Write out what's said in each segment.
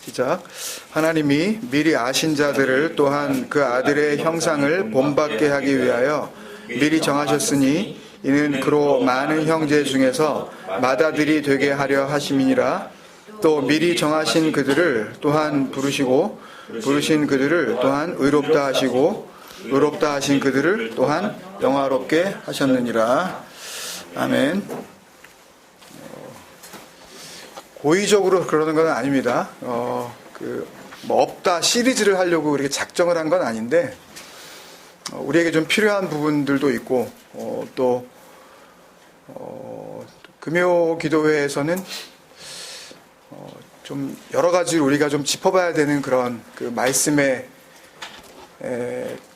시작. 하나님이 미리 아신 자들을 또한 그 아들의 형상을 본받게 하기 위하여 미리 정하셨으니 이는 그로 많은 형제 중에서 맏아들이 되게 하려 하심이니라. 또 미리 정하신 그들을 또한 부르시고 부르신 그들을 또한 의롭다 하시고 의롭다 하신 그들을 또한 영화롭게 하셨느니라. 아멘. 고의적으로 그러는 건 아닙니다. 뭐 없다 시리즈를 하려고 이렇게 작정을 한 건 아닌데, 우리에게 좀 필요한 부분들도 있고, 또 금요 기도회에서는 좀 여러 가지 우리가 좀 짚어봐야 되는 그런 그 말씀의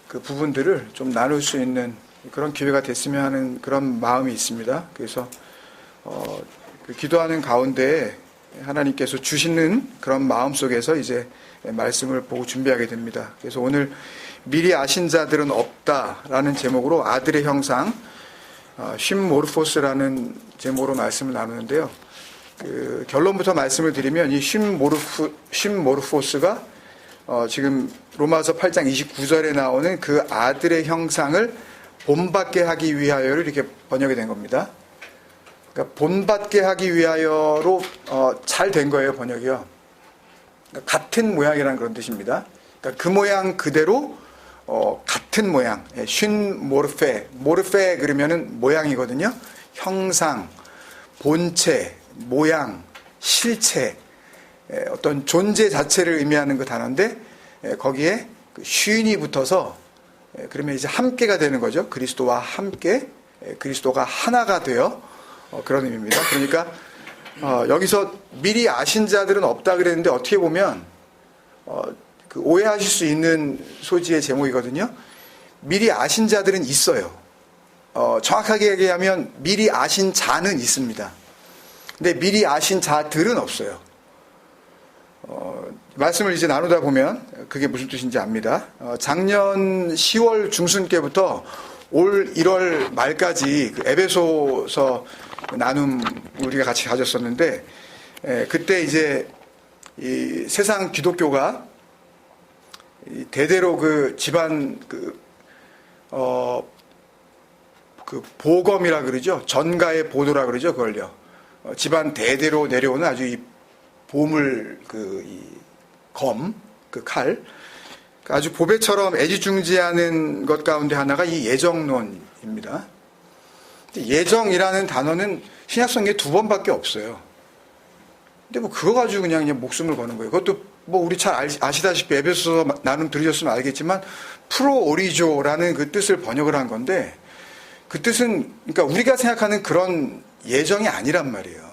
그 부분들을 좀 나눌 수 있는 그런 기회가 됐으면 하는 그런 마음이 있습니다. 그래서 그 기도하는 가운데 하나님께서 주시는 그런 마음 속에서 이제 말씀을 보고 준비하게 됩니다. 그래서 오늘 미리 아신 자들은 없다라는 제목으로 아들의 형상, 쉼모르포스라는 제목으로 말씀을 나누는데요. 그 결론부터 말씀을 드리면 이 쉼모르포스가 지금 로마서 8장 29절에 나오는 그 아들의 형상을 본받게 하기 위하여로 이렇게 번역이 된 겁니다. 그러니까 본받게 하기 위하여로 잘 된 거예요, 번역이요. 그러니까 같은 모양이라는 그런 뜻입니다. 그러니까 그 모양 그대로 같은 모양, 쉰모르페, 모르페 그러면은 모양이거든요. 형상, 본체, 모양, 실체, 어떤 존재 자체를 의미하는 그 단어인데 거기에 쉰이 붙어서 그러면 이제 함께가 되는 거죠. 그리스도와 함께, 그리스도가 하나가 되어 그런 의미입니다. 그러니까 여기서 미리 아신 자들은 없다 그랬는데 어떻게 보면 그 오해하실 수 있는 소지의 제목이거든요. 미리 아신 자들은 있어요. 정확하게 얘기하면 미리 아신 자는 있습니다. 근데 미리 아신 자들은 없어요. 말씀을 이제 나누다 보면 그게 무슨 뜻인지 압니다. 작년 10월 중순께부터 올 1월 말까지 그 에베소서 나눔 우리가 같이 가졌었는데, 그때 이제 이 세상 기독교가 대대로 그 집안 그 보검이라 그러죠. 전가의 보도라 그러죠. 그걸요. 집안 대대로 내려오는 아주 이 보물 검, 그 칼, 아주 보배처럼 애지중지하는 것 가운데 하나가 이 예정론입니다. 예정이라는 단어는 신약성경에 2번밖에 없어요. 근데 뭐 그거 가지고 그냥 목숨을 거는 거예요. 그것도 뭐 우리 잘 아시다시피 에베소서 나눔 들으셨으면 알겠지만 프로오리조라는 그 뜻을 번역을 한 건데, 그 뜻은 그러니까 우리가 생각하는 그런 예정이 아니란 말이에요.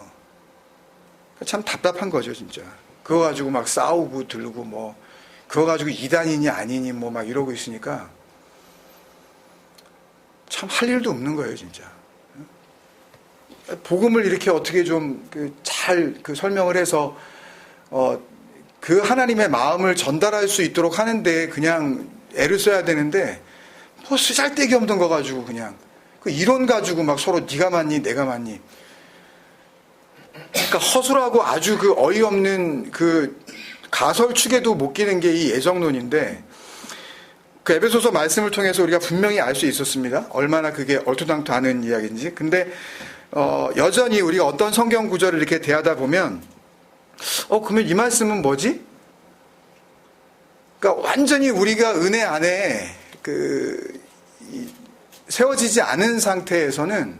참 답답한 거죠, 진짜. 그거 가지고 막 싸우고 들고 뭐 그거 가지고 이단이니 아니니 뭐 막 이러고 있으니까 참 할 일도 없는 거예요, 진짜. 복음을 이렇게 어떻게 좀 잘 설명을 해서 그 하나님의 마음을 전달할 수 있도록 하는데 그냥 애를 써야 되는데 뭐 쓰잘데기 없는 거 가지고 그냥 그 이론 가지고 막 서로 네가 맞니 내가 맞니, 그러니까 허술하고 아주 그 어이없는 그 가설축에도 못 끼는 게 이 예정론인데, 그 에베소서 말씀을 통해서 우리가 분명히 알 수 있었습니다. 얼마나 그게 얼토당토하는 이야기인지. 근데 여전히 우리가 어떤 성경 구절을 이렇게 대하다 보면 그러면 이 말씀은 뭐지? 그러니까 완전히 우리가 은혜 안에 세워지지 않은 상태에서는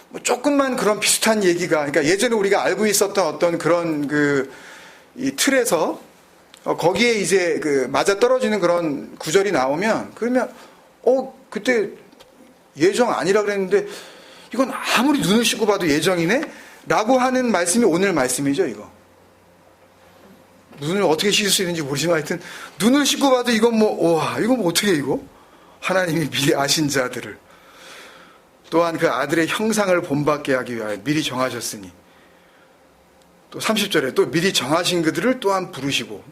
뭐 조금만 그런 비슷한 얘기가, 그러니까 예전에 우리가 알고 있었던 어떤 그런 이 틀에서 거기에 이제 맞아 떨어지는 그런 구절이 나오면, 그러면 그때 예정 아니라 그랬는데 이건 아무리 눈을 씻고 봐도 예정이네? 라고 하는 말씀이 오늘 말씀이죠, 이거. 눈을 어떻게 씻을 수 있는지 모르지만 하여튼 눈을 씻고 봐도 이건 이건 뭐 어떻게 이거? 하나님이 미리 아신 자들을 또한 그 아들의 형상을 본받게 하기 위하여 미리 정하셨으니, 또 30절에 또 미리 정하신 그들을 또한 부르시고,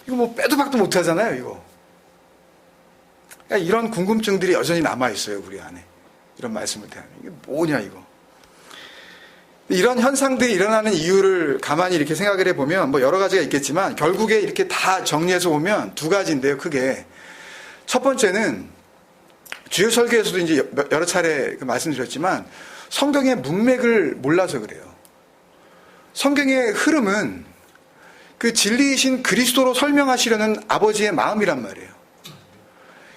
이거 뭐 빼도 박도 못 하잖아요, 이거. 그러니까 이런 궁금증들이 여전히 남아있어요, 우리 안에. 이런 말씀을 대하면. 이게 뭐냐, 이거. 이런 현상들이 일어나는 이유를 가만히 이렇게 생각을 해보면 뭐 여러 가지가 있겠지만 결국에 이렇게 다 정리해서 보면 두 가지인데요, 크게. 첫 번째는 주요 설교에서도 이제 여러 차례 말씀드렸지만 성경의 문맥을 몰라서 그래요. 성경의 흐름은 그 진리이신 그리스도로 설명하시려는 아버지의 마음이란 말이에요.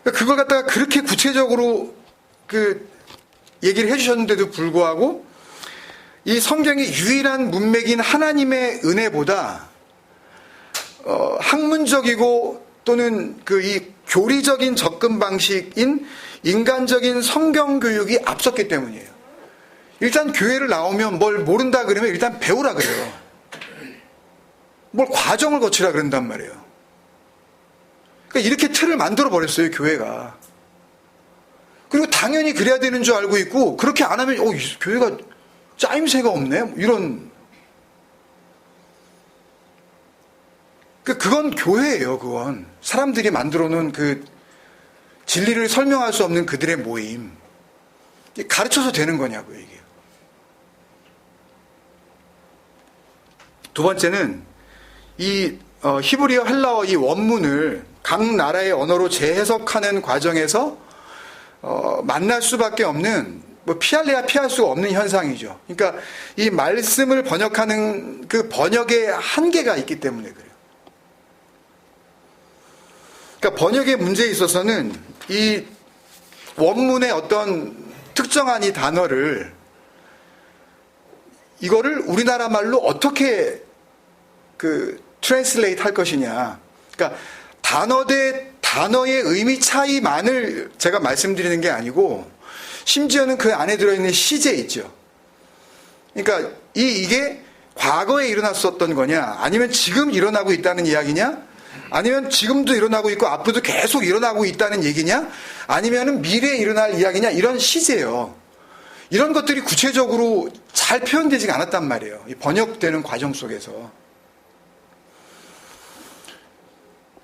그러니까 그걸 갖다가 그렇게 구체적으로 그 얘기를 해주셨는데도 불구하고 이 성경의 유일한 문맥인 하나님의 은혜보다 학문적이고 또는 그 이 교리적인 접근 방식인 인간적인 성경 교육이 앞섰기 때문이에요. 일단 교회를 나오면 뭘 모른다 그러면 일단 배우라 그래요. 뭘 과정을 거치라 그런단 말이에요. 그러니까 이렇게 틀을 만들어 버렸어요, 교회가. 그리고 당연히 그래야 되는 줄 알고 있고 그렇게 안 하면 교회가 짜임새가 없네, 이런. 그건 교회예요. 그건 사람들이 만들어 놓은 그 진리를 설명할 수 없는 그들의 모임. 가르쳐서 되는 거냐고요, 이게. 두 번째는 이 히브리어, 헬라어 이 원문을 각 나라의 언어로 재해석하는 과정에서 만날 수밖에 없는, 뭐 피할래야 피할 수 없는 현상이죠. 그러니까 이 말씀을 번역하는 그 번역의 한계가 있기 때문에 그래요. 그러니까 번역의 문제에 있어서는 이 원문의 어떤 특정한 이 단어를, 이거를 우리나라 말로 어떻게 그 트랜슬레이트 할 것이냐. 그러니까 단어 대 단어의 의미 차이만을 제가 말씀드리는 게 아니고 심지어는 그 안에 들어있는 시제 있죠. 그러니까 이게 과거에 일어났었던 거냐, 아니면 지금 일어나고 있다는 이야기냐, 아니면 지금도 일어나고 있고 앞으로도 계속 일어나고 있다는 얘기냐, 아니면은 미래에 일어날 이야기냐, 이런 시제요. 이런 것들이 구체적으로 잘 표현되지 않았단 말이에요. 이 번역되는 과정 속에서.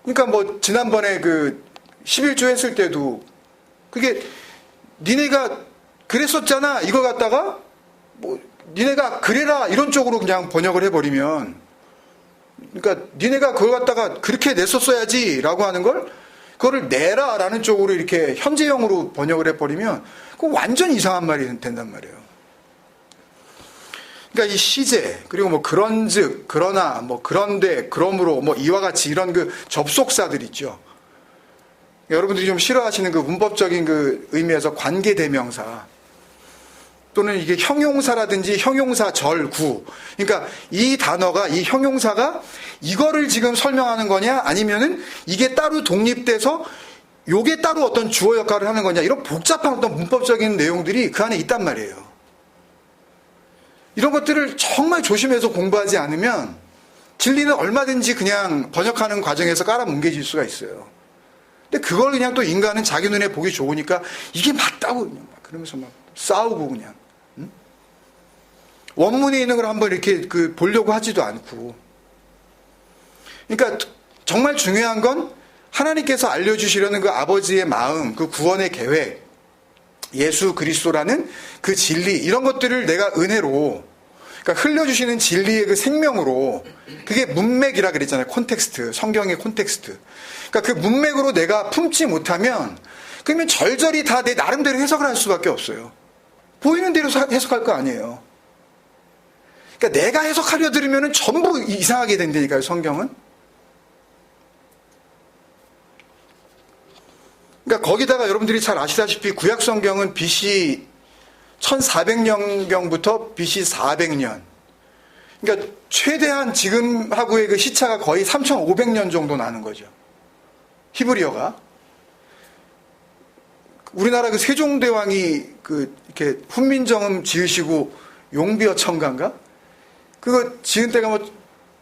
그러니까 뭐 지난번에 그 11조 했을 때도 그게 니네가 그랬었잖아, 이거 갖다가 뭐 니네가 그래라 이런 쪽으로 그냥 번역을 해버리면, 그러니까 니네가 그걸 갖다가 그렇게 냈었어야지 라고 하는 걸 그거를 내라 라는 쪽으로 이렇게 현재형으로 번역을 해버리면 그건 완전 이상한 말이 된단 말이에요. 그러니까 이 시제, 그리고 뭐 그런즉, 그러나, 뭐 그런데, 그러므로, 뭐 이와 같이 이런 그 접속사들 있죠. 여러분들이 좀 싫어하시는 그 문법적인 그 의미에서 관계대명사, 또는 이게 형용사라든지 형용사 절구. 그러니까 이 단어가, 이 형용사가 이거를 지금 설명하는 거냐, 아니면은 이게 따로 독립돼서 요게 따로 어떤 주어 역할을 하는 거냐, 이런 복잡한 어떤 문법적인 내용들이 그 안에 있단 말이에요. 이런 것들을 정말 조심해서 공부하지 않으면 진리는 얼마든지 그냥 번역하는 과정에서 깔아뭉개질 수가 있어요. 근데 그걸 그냥 또 인간은 자기 눈에 보기 좋으니까 이게 맞다고 그냥 막 그러면서 막 싸우고 그냥. 응? 원문에 있는 걸 한번 이렇게 보려고 하지도 않고. 그러니까 정말 중요한 건 하나님께서 알려주시려는 그 아버지의 마음, 그 구원의 계획, 예수 그리스도라는 그 진리, 이런 것들을 내가 은혜로, 그러니까 흘려주시는 진리의 그 생명으로, 그게 문맥이라 그랬잖아요. 콘텍스트, 성경의 콘텍스트. 그러니까 그 문맥으로 내가 품지 못하면 그러면 절절히 다 내 나름대로 해석을 할 수밖에 없어요. 보이는 대로 해석할 거 아니에요. 그러니까 내가 해석하려 들으면 전부 이상하게 된다니까요, 성경은. 그러니까 거기다가 여러분들이 잘 아시다시피 구약 성경은 BC 1400년경부터 BC 400년. 그러니까 최대한 지금하고의 그 시차가 거의 3500년 정도 나는 거죠. 히브리어가. 우리나라 그 세종대왕이 이렇게 훈민정음 지으시고 용비어 청가인가? 그거 지은 때가 뭐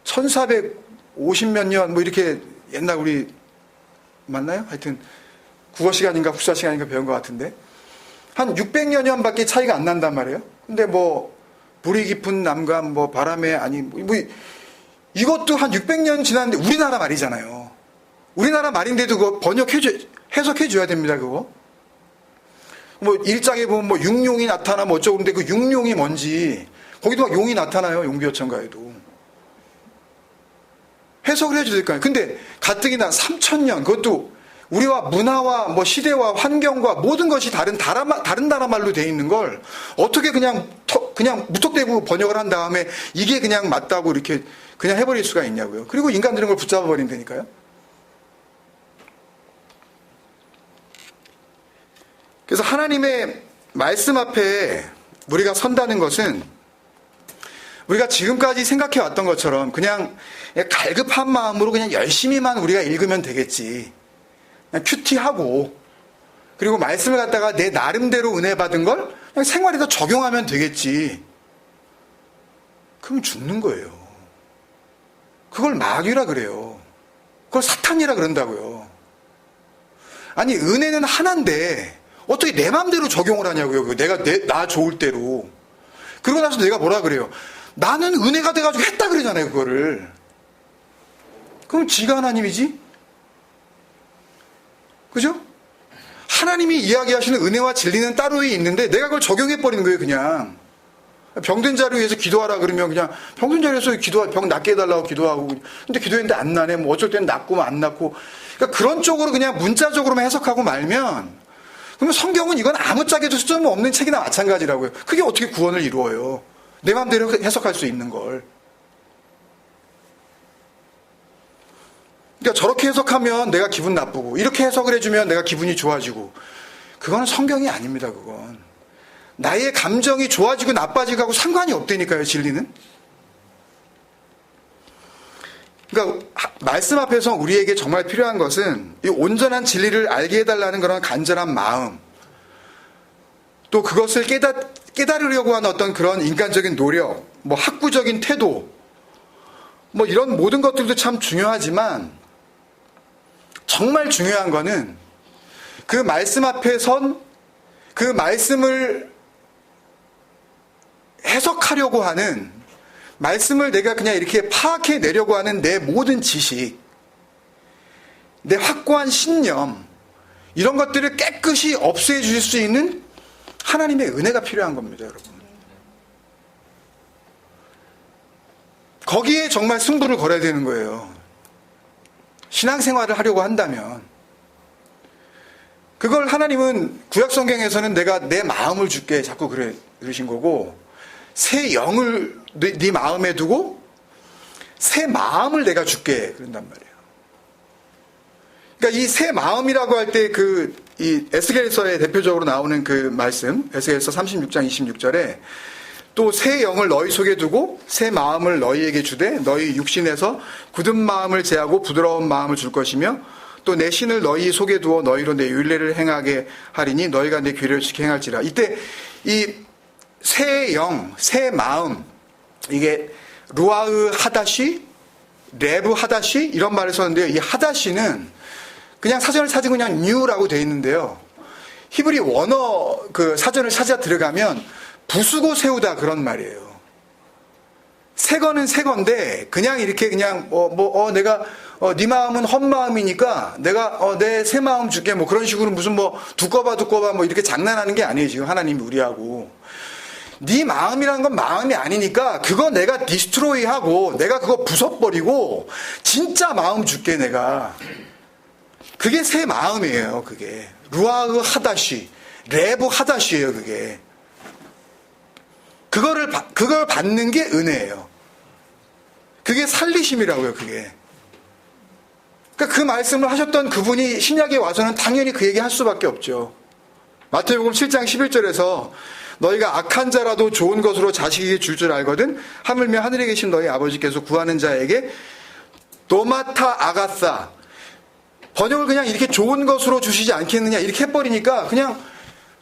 1450몇 년 뭐 이렇게 옛날 우리 맞나요? 하여튼 국어 시간인가 국사 시간인가 배운 것 같은데 한 600여 년밖에 차이가 안 난단 말이에요. 근데 뭐 불이 깊은 남감 뭐 바람에 아니 뭐 이것도 한 600년 지났는데 우리나라 말이잖아요. 우리나라 말인데도 그거 해석해 줘야 됩니다. 그거. 뭐 일장에 보면 뭐 육룡이 나타나면 어쩌고 그런데 그 육룡이 뭔지 거기도 막 용이 나타나요. 용비어천가에도. 해석을 해줘야 될 거 아니에요. 근데 가뜩이나 3,000년, 그것도 우리와 문화와 뭐 시대와 환경과 모든 것이 다른 나라 말로 돼 있는 걸 어떻게 그냥 무턱대고 번역을 한 다음에 이게 그냥 맞다고 이렇게 그냥 해버릴 수가 있냐고요. 그리고 인간들은 걸 붙잡아 버린다니까요. 그래서 하나님의 말씀 앞에 우리가 선다는 것은 우리가 지금까지 생각해 왔던 것처럼 그냥 갈급한 마음으로 그냥 열심히만 우리가 읽으면 되겠지. 그냥 큐티하고 그리고 말씀을 갖다가 내 나름대로 은혜 받은 걸 그냥 생활에서 적용하면 되겠지. 그럼 죽는 거예요. 그걸 마귀라 그래요. 그걸 사탄이라 그런다고요. 아니 은혜는 하나인데 어떻게 내 마음대로 적용을 하냐고요. 나 좋을 대로. 그러고 나서 내가 뭐라 그래요. 나는 은혜가 돼가지고 했다 그러잖아요. 그거를. 그럼 지가 하나님이지? 그죠? 하나님이 이야기하시는 은혜와 진리는 따로 있는데 내가 그걸 적용해버리는 거예요. 그냥. 병든 자를 위해서 기도하라 그러면 그냥 병든 자를 위해서 병 낫게 해달라고 기도하고 근데 기도했는데 안 나네. 뭐 어쩔 때는 낫고 안 낫고. 그러니까 그런 쪽으로 그냥 문자적으로만 해석하고 말면 그러면 성경은 이건 아무짝에도 수준이 없는 책이나 마찬가지라고요. 그게 어떻게 구원을 이루어요. 내 마음대로 해석할 수 있는 걸. 그러니까 저렇게 해석하면 내가 기분 나쁘고 이렇게 해석을 해주면 내가 기분이 좋아지고 그거는 성경이 아닙니다. 그건. 나의 감정이 좋아지고 나빠지고 하고 상관이 없다니까요. 진리는. 그러니까 말씀 앞에서 우리에게 정말 필요한 것은 이 온전한 진리를 알게 해달라는 그런 간절한 마음 또 그것을 깨달으려고 하는 어떤 그런 인간적인 노력 뭐 학구적인 태도 뭐 이런 모든 것들도 참 중요하지만 정말 중요한 거는 그 말씀 앞에 선 그 말씀을 해석하려고 하는 말씀을 내가 그냥 이렇게 파악해 내려고 하는 내 모든 지식, 내 확고한 신념, 이런 것들을 깨끗이 없애 주실 수 있는 하나님의 은혜가 필요한 겁니다, 여러분. 거기에 정말 승부를 걸어야 되는 거예요. 신앙생활을 하려고 한다면. 그걸 하나님은 구약성경에서는 내가 내 마음을 줄게 자꾸 그러신 거고 새 영을 네 마음에 두고 새 마음을 내가 줄게 그런단 말이에요. 그러니까 이 새 마음이라고 할 때 이 에스겔서에 대표적으로 나오는 그 말씀 에스겔서 36장 26절에 또 새 영을 너희 속에 두고 새 마음을 너희에게 주되 너희 육신에서 굳은 마음을 제하고 부드러운 마음을 줄 것이며 또 내 신을 너희 속에 두어 너희로 내 율례를 행하게 하리니 너희가 내 규례를 지켜 행할지라. 이때 이 새 영, 새 마음, 이게 루아흐 하다시, 레브 하다시 이런 말을 썼는데요. 이 하다시는 그냥 사전을 찾으면 그냥 뉴라고 되어 있는데요. 히브리 원어 그 사전을 찾아 들어가면 부수고 세우다 그런 말이에요. 새 거는 새 건데 그냥 이렇게 그냥 내가 네 마음은 헛마음이니까 내가 내 새 마음 줄게 뭐 그런 식으로 무슨 뭐 두꺼봐 뭐 이렇게 장난하는 게 아니에요. 지금 하나님이 우리하고. 네 마음이라는 건 마음이 아니니까 그거 내가 디스트로이하고 내가 그거 부숴버리고 진짜 마음 줄게 내가. 그게 새 마음이에요. 그게 루아흐 하다시 레브 하다시예요. 그게 그걸 받는 게 은혜예요. 그게 살리심이라고요. 그게. 그러니까 그 말씀을 하셨던 그분이 신약에 와서는 당연히 그 얘기 할 수밖에 없죠. 마태복음 7장 11절에서 너희가 악한 자라도 좋은 것으로 자식에게 줄 줄 알거든 하물며 하늘에 계신 너희 아버지께서 구하는 자에게 도마타 아가사 번역을 그냥 이렇게 좋은 것으로 주시지 않겠느냐 이렇게 해버리니까 그냥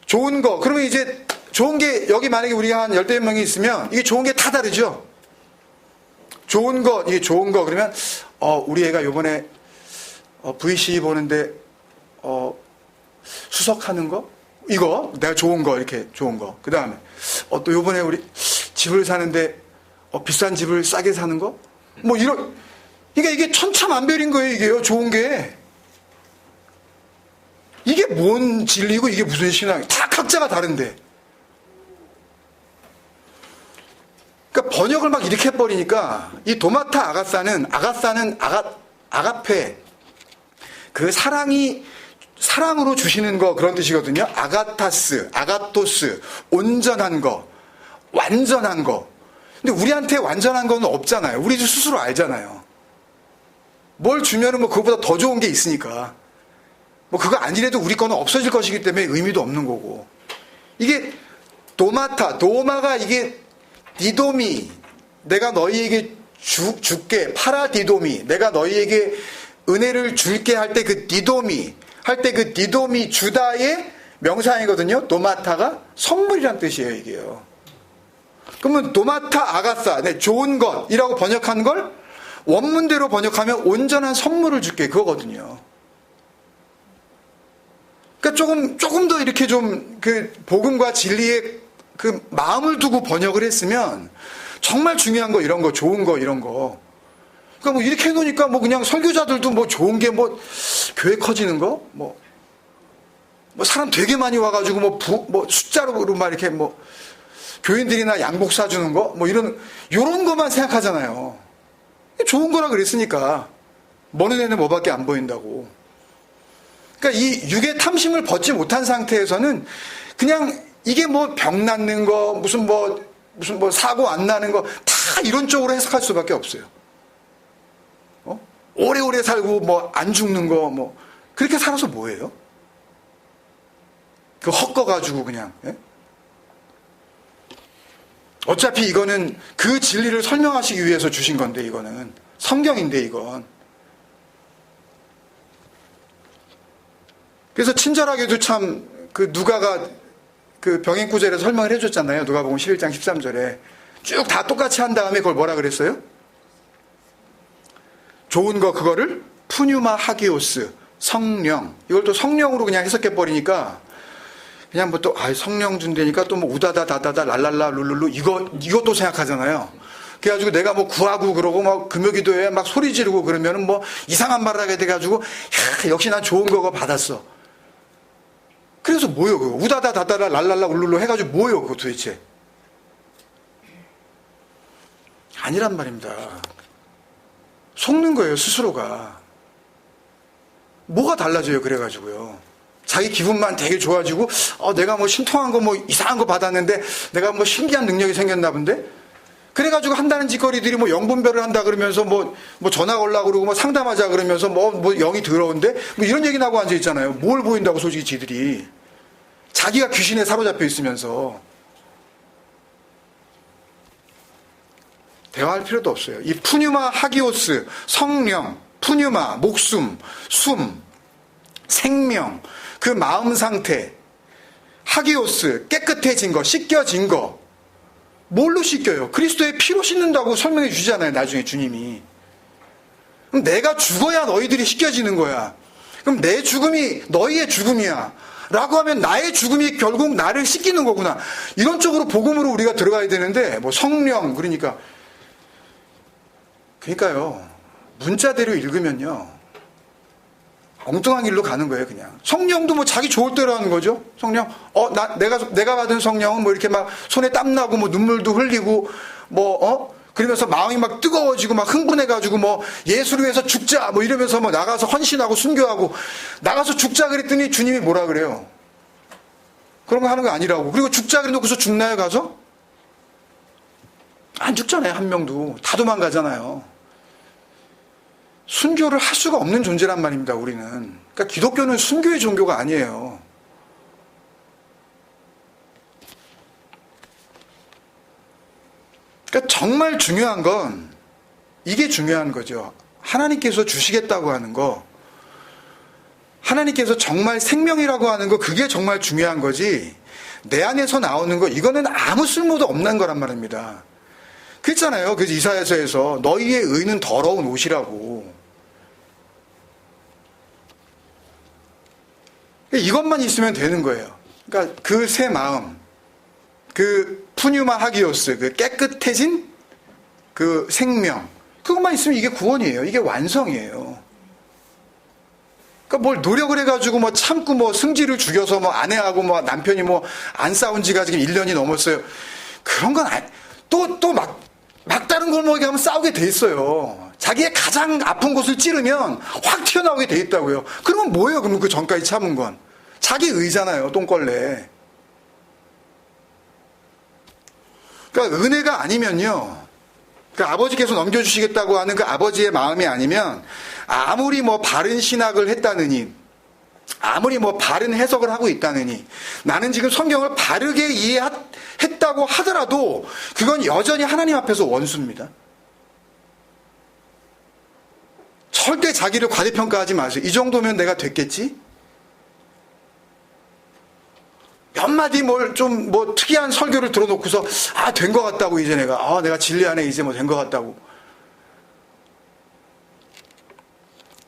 좋은 거 그러면 이제 좋은 게 여기 만약에 우리가 한 10대 명이 있으면 이게 좋은 게 다 다르죠. 좋은 거 이게 좋은 거 그러면 우리 애가 요번에 VC 보는데 수석하는 거 이거 내가 좋은 거 이렇게 좋은 거 그 다음에 또 요번에 우리 집을 사는데 비싼 집을 싸게 사는 거 뭐 이런 이게 천차만별인 거예요. 이게요 좋은 게 이게 뭔 진리고 이게 무슨 신앙이 다 각자가 다른데 그러니까 번역을 막 이렇게 해버리니까 이 도마타 아가사는 아가페, 그 사랑으로 주시는 거 그런 뜻이거든요. 아가타스, 아가토스, 온전한 거, 완전한 거. 근데 우리한테 완전한 거는 없잖아요. 우리도 스스로 알잖아요. 뭘 주면은 뭐 그거보다 더 좋은 게 있으니까. 뭐 그거 아니래도 우리 거는 없어질 것이기 때문에 의미도 없는 거고. 이게 도마가 이게 디도미, 내가 너희에게 줄게, 파라디도미, 내가 너희에게 은혜를 줄게 할 때 그 디도미, 주다의 명사이거든요. 도마타가 선물이란 뜻이에요, 이게요. 그러면 도마타 아가사, 좋은 것이라고 번역한 걸 원문대로 번역하면 온전한 선물을 줄게, 그거거든요. 그러니까 조금 더 이렇게 좀 그 복음과 진리에 그 마음을 두고 번역을 했으면 정말 중요한 거, 이런 거, 좋은 거, 이런 거. 그러니까 뭐 이렇게 해놓으니까 뭐 그냥 설교자들도 뭐 좋은 게 뭐 교회 커지는 거, 뭐 사람 되게 많이 와가지고 뭐 숫자로 막 이렇게 뭐 교인들이나 양복 사주는 거, 뭐 요런 거만 생각하잖아요. 좋은 거라 그랬으니까. 먼 눈에는 뭐밖에 안 보인다고. 그러니까 이 육의 탐심을 벗지 못한 상태에서는 그냥 이게 뭐 병 낫는 거, 무슨 뭐 사고 안 나는 거, 다 이런 쪽으로 해석할 수밖에 없어요. 오래오래 살고 뭐 안 죽는 거, 뭐 그렇게 살아서 뭐예요? 그 헛거가지고 그냥. 예? 어차피 이거는 그 진리를 설명하시기 위해서 주신 건데, 이거는 성경인데, 이건. 그래서 친절하게도 참 그 누가가 그 병행구절에서 설명을 해줬잖아요. 누가복음 11장 13절에 쭉 다 똑같이 한 다음에 그걸 뭐라 그랬어요? 좋은 거 그거를 푸뉴마 하기오스, 성령. 이걸 또 성령으로 그냥 해석해 버리니까 그냥 뭐 또 성령 준다니까 또 뭐 우다다 다다다 랄랄라 룰룰루 이것도 생각하잖아요. 그래가지고 내가 뭐 구하고 그러고 막 금요기도에 막 소리 지르고 그러면은 뭐 이상한 말을 하게 돼가지고 역시 난 좋은 거가 받았어. 그래서 뭐요 그거? 우다다 다다다 랄랄라 룰룰루 해가지고 뭐요 그거 도대체? 아니란 말입니다. 속는 거예요, 스스로가. 뭐가 달라져요, 그래가지고요. 자기 기분만 되게 좋아지고, 내가 뭐 신통한 거 뭐 이상한 거 받았는데, 내가 뭐 신기한 능력이 생겼나 본데? 그래가지고 한다는 짓거리들이 뭐 영분별을 한다 그러면서 뭐 전화 걸라고 그러고 뭐 상담하자 그러면서 뭐 영이 더러운데? 뭐 이런 얘기 나고 앉아있잖아요. 뭘 보인다고 솔직히 지들이. 자기가 귀신에 사로잡혀 있으면서. 대화할 필요도 없어요. 이 푸뉴마 하기오스, 성령, 푸뉴마, 목숨, 숨, 생명, 그 마음 상태, 하기오스, 깨끗해진 거, 씻겨진 거. 뭘로 씻겨요? 그리스도의 피로 씻는다고 설명해 주잖아요, 나중에 주님이. 그럼 내가 죽어야 너희들이 씻겨지는 거야. 그럼 내 죽음이 너희의 죽음이야. 라고 하면 나의 죽음이 결국 나를 씻기는 거구나. 이런 쪽으로 복음으로 우리가 들어가야 되는데, 뭐 성령, 그러니까요. 문자대로 읽으면요. 엉뚱한 길로 가는 거예요, 그냥. 성령도 뭐 자기 좋을 대로 하는 거죠. 성령, 내가 받은 성령은 뭐 이렇게 막 손에 땀나고 뭐 눈물도 흘리고 그러면서 마음이 막 뜨거워지고 막 흥분해가지고 뭐 예수를 위해서 죽자 뭐 이러면서 뭐 나가서 헌신하고 순교하고 나가서 죽자 그랬더니 주님이 뭐라 그래요? 그런 거 하는 거 아니라고. 그리고 죽자 그래 놓고서 죽나요, 가서? 안 죽잖아요, 한 명도. 다 도망가잖아요. 순교를 할 수가 없는 존재란 말입니다, 우리는. 그러니까 기독교는 순교의 종교가 아니에요. 그러니까 정말 중요한 건 이게 중요한 거죠. 하나님께서 주시겠다고 하는 거, 하나님께서 정말 생명이라고 하는 거, 그게 정말 중요한 거지. 내 안에서 나오는 거, 이거는 아무 쓸모도 없는 거란 말입니다. 그랬잖아요. 그래서 이사야서에서 너희의 의는 더러운 옷이라고. 이것만 있으면 되는 거예요. 그러니까 그 새 마음, 그 푸뉴마 하기오스, 그 깨끗해진 그 생명, 그것만 있으면 이게 구원이에요. 이게 완성이에요. 그러니까 뭘 노력을 해가지고 뭐 참고 뭐 승질을 죽여서 뭐 아내하고 뭐 남편이 뭐 안 싸운 지가 지금 1년이 넘었어요. 그런 건 막다른 골목에 가면 싸우게 돼 있어요. 자기의 가장 아픈 곳을 찌르면 확 튀어나오게 돼 있다고요. 그러면 뭐예요? 그러면 그 전까지 참은 건 자기 의잖아요. 똥걸레. 그러니까 은혜가 아니면요, 그 아버지께서 넘겨주시겠다고 하는 그 아버지의 마음이 아니면 아무리 뭐 바른 신학을 했다느니, 아무리 뭐 바른 해석을 하고 있다느니, 나는 지금 성경을 바르게 이해했다고 하더라도 그건 여전히 하나님 앞에서 원수입니다. 절대 자기를 과대평가하지 마세요. 이 정도면 내가 됐겠지? 몇 마디 좀 특이한 설교를 들어놓고서 된 것 같다고, 이제 내가 진리 안에 이제 된 것 같다고.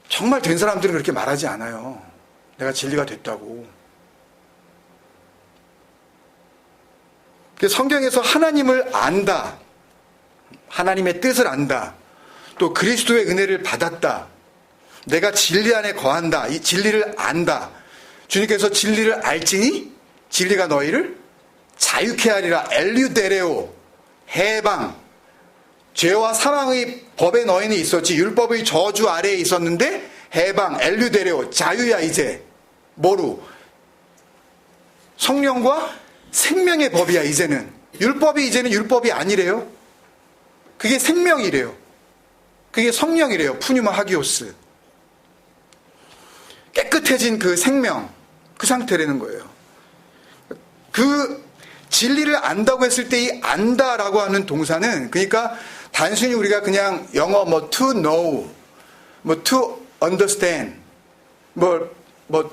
정말 된 사람들은 그렇게 말하지 않아요. 내가 진리가 됐다고. 성경에서 하나님을 안다, 하나님의 뜻을 안다, 또 그리스도의 은혜를 받았다, 내가 진리 안에 거한다, 이 진리를 안다. 주님께서 진리를 알지니 진리가 너희를 자유케 하리라. 엘류데레오, 해방. 죄와 사망의 법에 너희는 있었지, 율법의 저주 아래에 있었는데 해방, 엘류데레오, 자유야. 이제 뭐로? 성령과 생명의 법이야. 이제는 율법이 이제는 율법이 아니래요. 그게 생명이래요. 그게 성령이래요. 푸뉴마 하기오스. 깨끗해진 그 생명, 그 상태라는 거예요. 그 진리를 안다고 했을 때 이 안다라고 하는 동사는, 그러니까 단순히 우리가 그냥 영어 to know, to understand,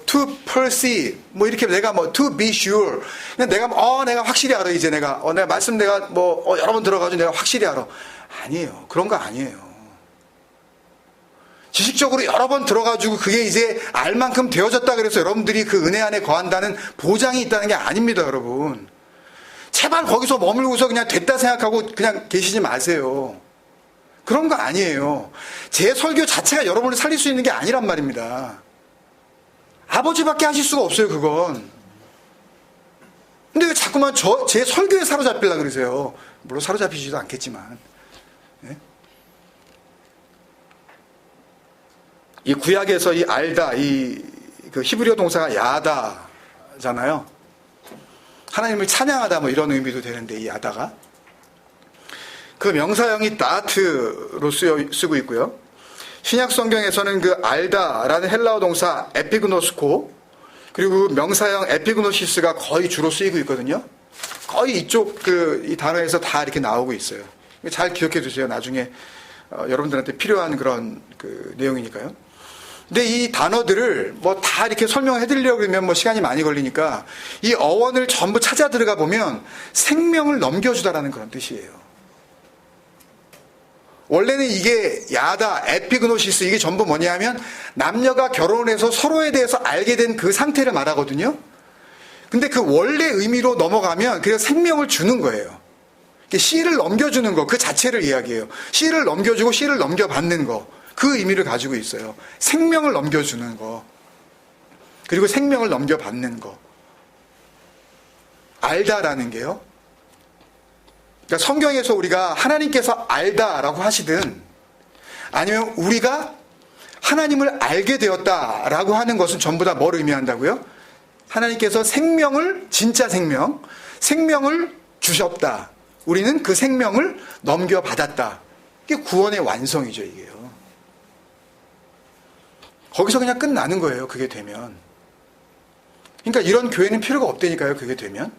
to perceive, 이렇게 내가 to be sure, 그냥 내가 확실히 알아. 이제 내가 말씀 여러 번 들어가지고 내가 확실히 알아. 아니에요. 그런 거 아니에요. 지식적으로 여러 번 들어가지고 그게 이제 알 만큼 되어졌다 그래서 여러분들이 그 은혜 안에 거한다는 보장이 있다는 게 아닙니다, 여러분. 제발 거기서 머물고서 그냥 됐다 생각하고 그냥 계시지 마세요. 그런 거 아니에요. 제 설교 자체가 여러분을 살릴 수 있는 게 아니란 말입니다. 아버지밖에 하실 수가 없어요, 그건. 근데 왜 자꾸만 제 설교에 사로잡히려고 그러세요? 물론 사로잡히지도 않겠지만. 네? 이 구약에서 이 알다, 그 히브리어 동사가 야다잖아요. 하나님을 찬양하다 이런 의미도 되는데, 이 야다가. 그 명사형이 다트로 쓰고 있고요. 신약 성경에서는 그 알다라는 헬라어 동사 에피그노스코, 그리고 명사형 에피그노시스가 거의 주로 쓰이고 있거든요. 거의 이쪽 이 단어에서 다 이렇게 나오고 있어요. 잘 기억해 두세요. 나중에 여러분들한테 필요한 그런 그 내용이니까요. 근데 이 단어들을 다 이렇게 설명해 드리려고 그러면 시간이 많이 걸리니까 이 어원을 전부 찾아 들어가 보면 생명을 넘겨주다라는 그런 뜻이에요. 원래는 이게 야다, 에피그노시스, 이게 전부 뭐냐 하면 남녀가 결혼해서 서로에 대해서 알게 된 그 상태를 말하거든요. 근데 그 원래 의미로 넘어가면 그래서 생명을 주는 거예요. 씨를 넘겨주는 거, 그 자체를 이야기해요. 씨를 넘겨주고 씨를 넘겨받는 거, 그 의미를 가지고 있어요. 생명을 넘겨주는 거, 그리고 생명을 넘겨받는 거. 알다라는 게요. 그러니까 성경에서 우리가 하나님께서 알다라고 하시든 아니면 우리가 하나님을 알게 되었다라고 하는 것은 전부 다 뭘 의미한다고요? 하나님께서 생명을, 진짜 생명을 주셨다. 우리는 그 생명을 넘겨받았다. 이게 구원의 완성이죠, 이게요. 거기서 그냥 끝나는 거예요, 그게 되면. 그러니까 이런 교회는 필요가 없다니까요, 그게 되면.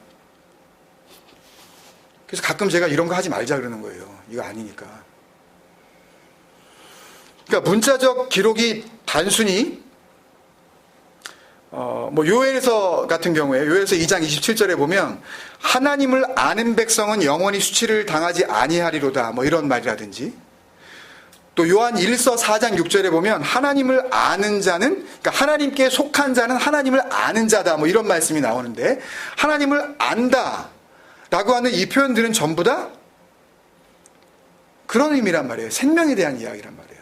그래서 가끔 제가 이런 거 하지 말자 그러는 거예요. 이거 아니니까. 그러니까 문자적 기록이 단순히 요엘서 같은 경우에 요엘서 2장 27절에 보면 하나님을 아는 백성은 영원히 수치를 당하지 아니하리로다, 이런 말이라든지, 또 요한 1서 4장 6절에 보면 하나님을 아는 자는, 그러니까 하나님께 속한 자는 하나님을 아는 자다, 이런 말씀이 나오는데, 하나님을 안다 라고 하는 이 표현들은 전부 다 그런 의미란 말이에요. 생명에 대한 이야기란 말이에요.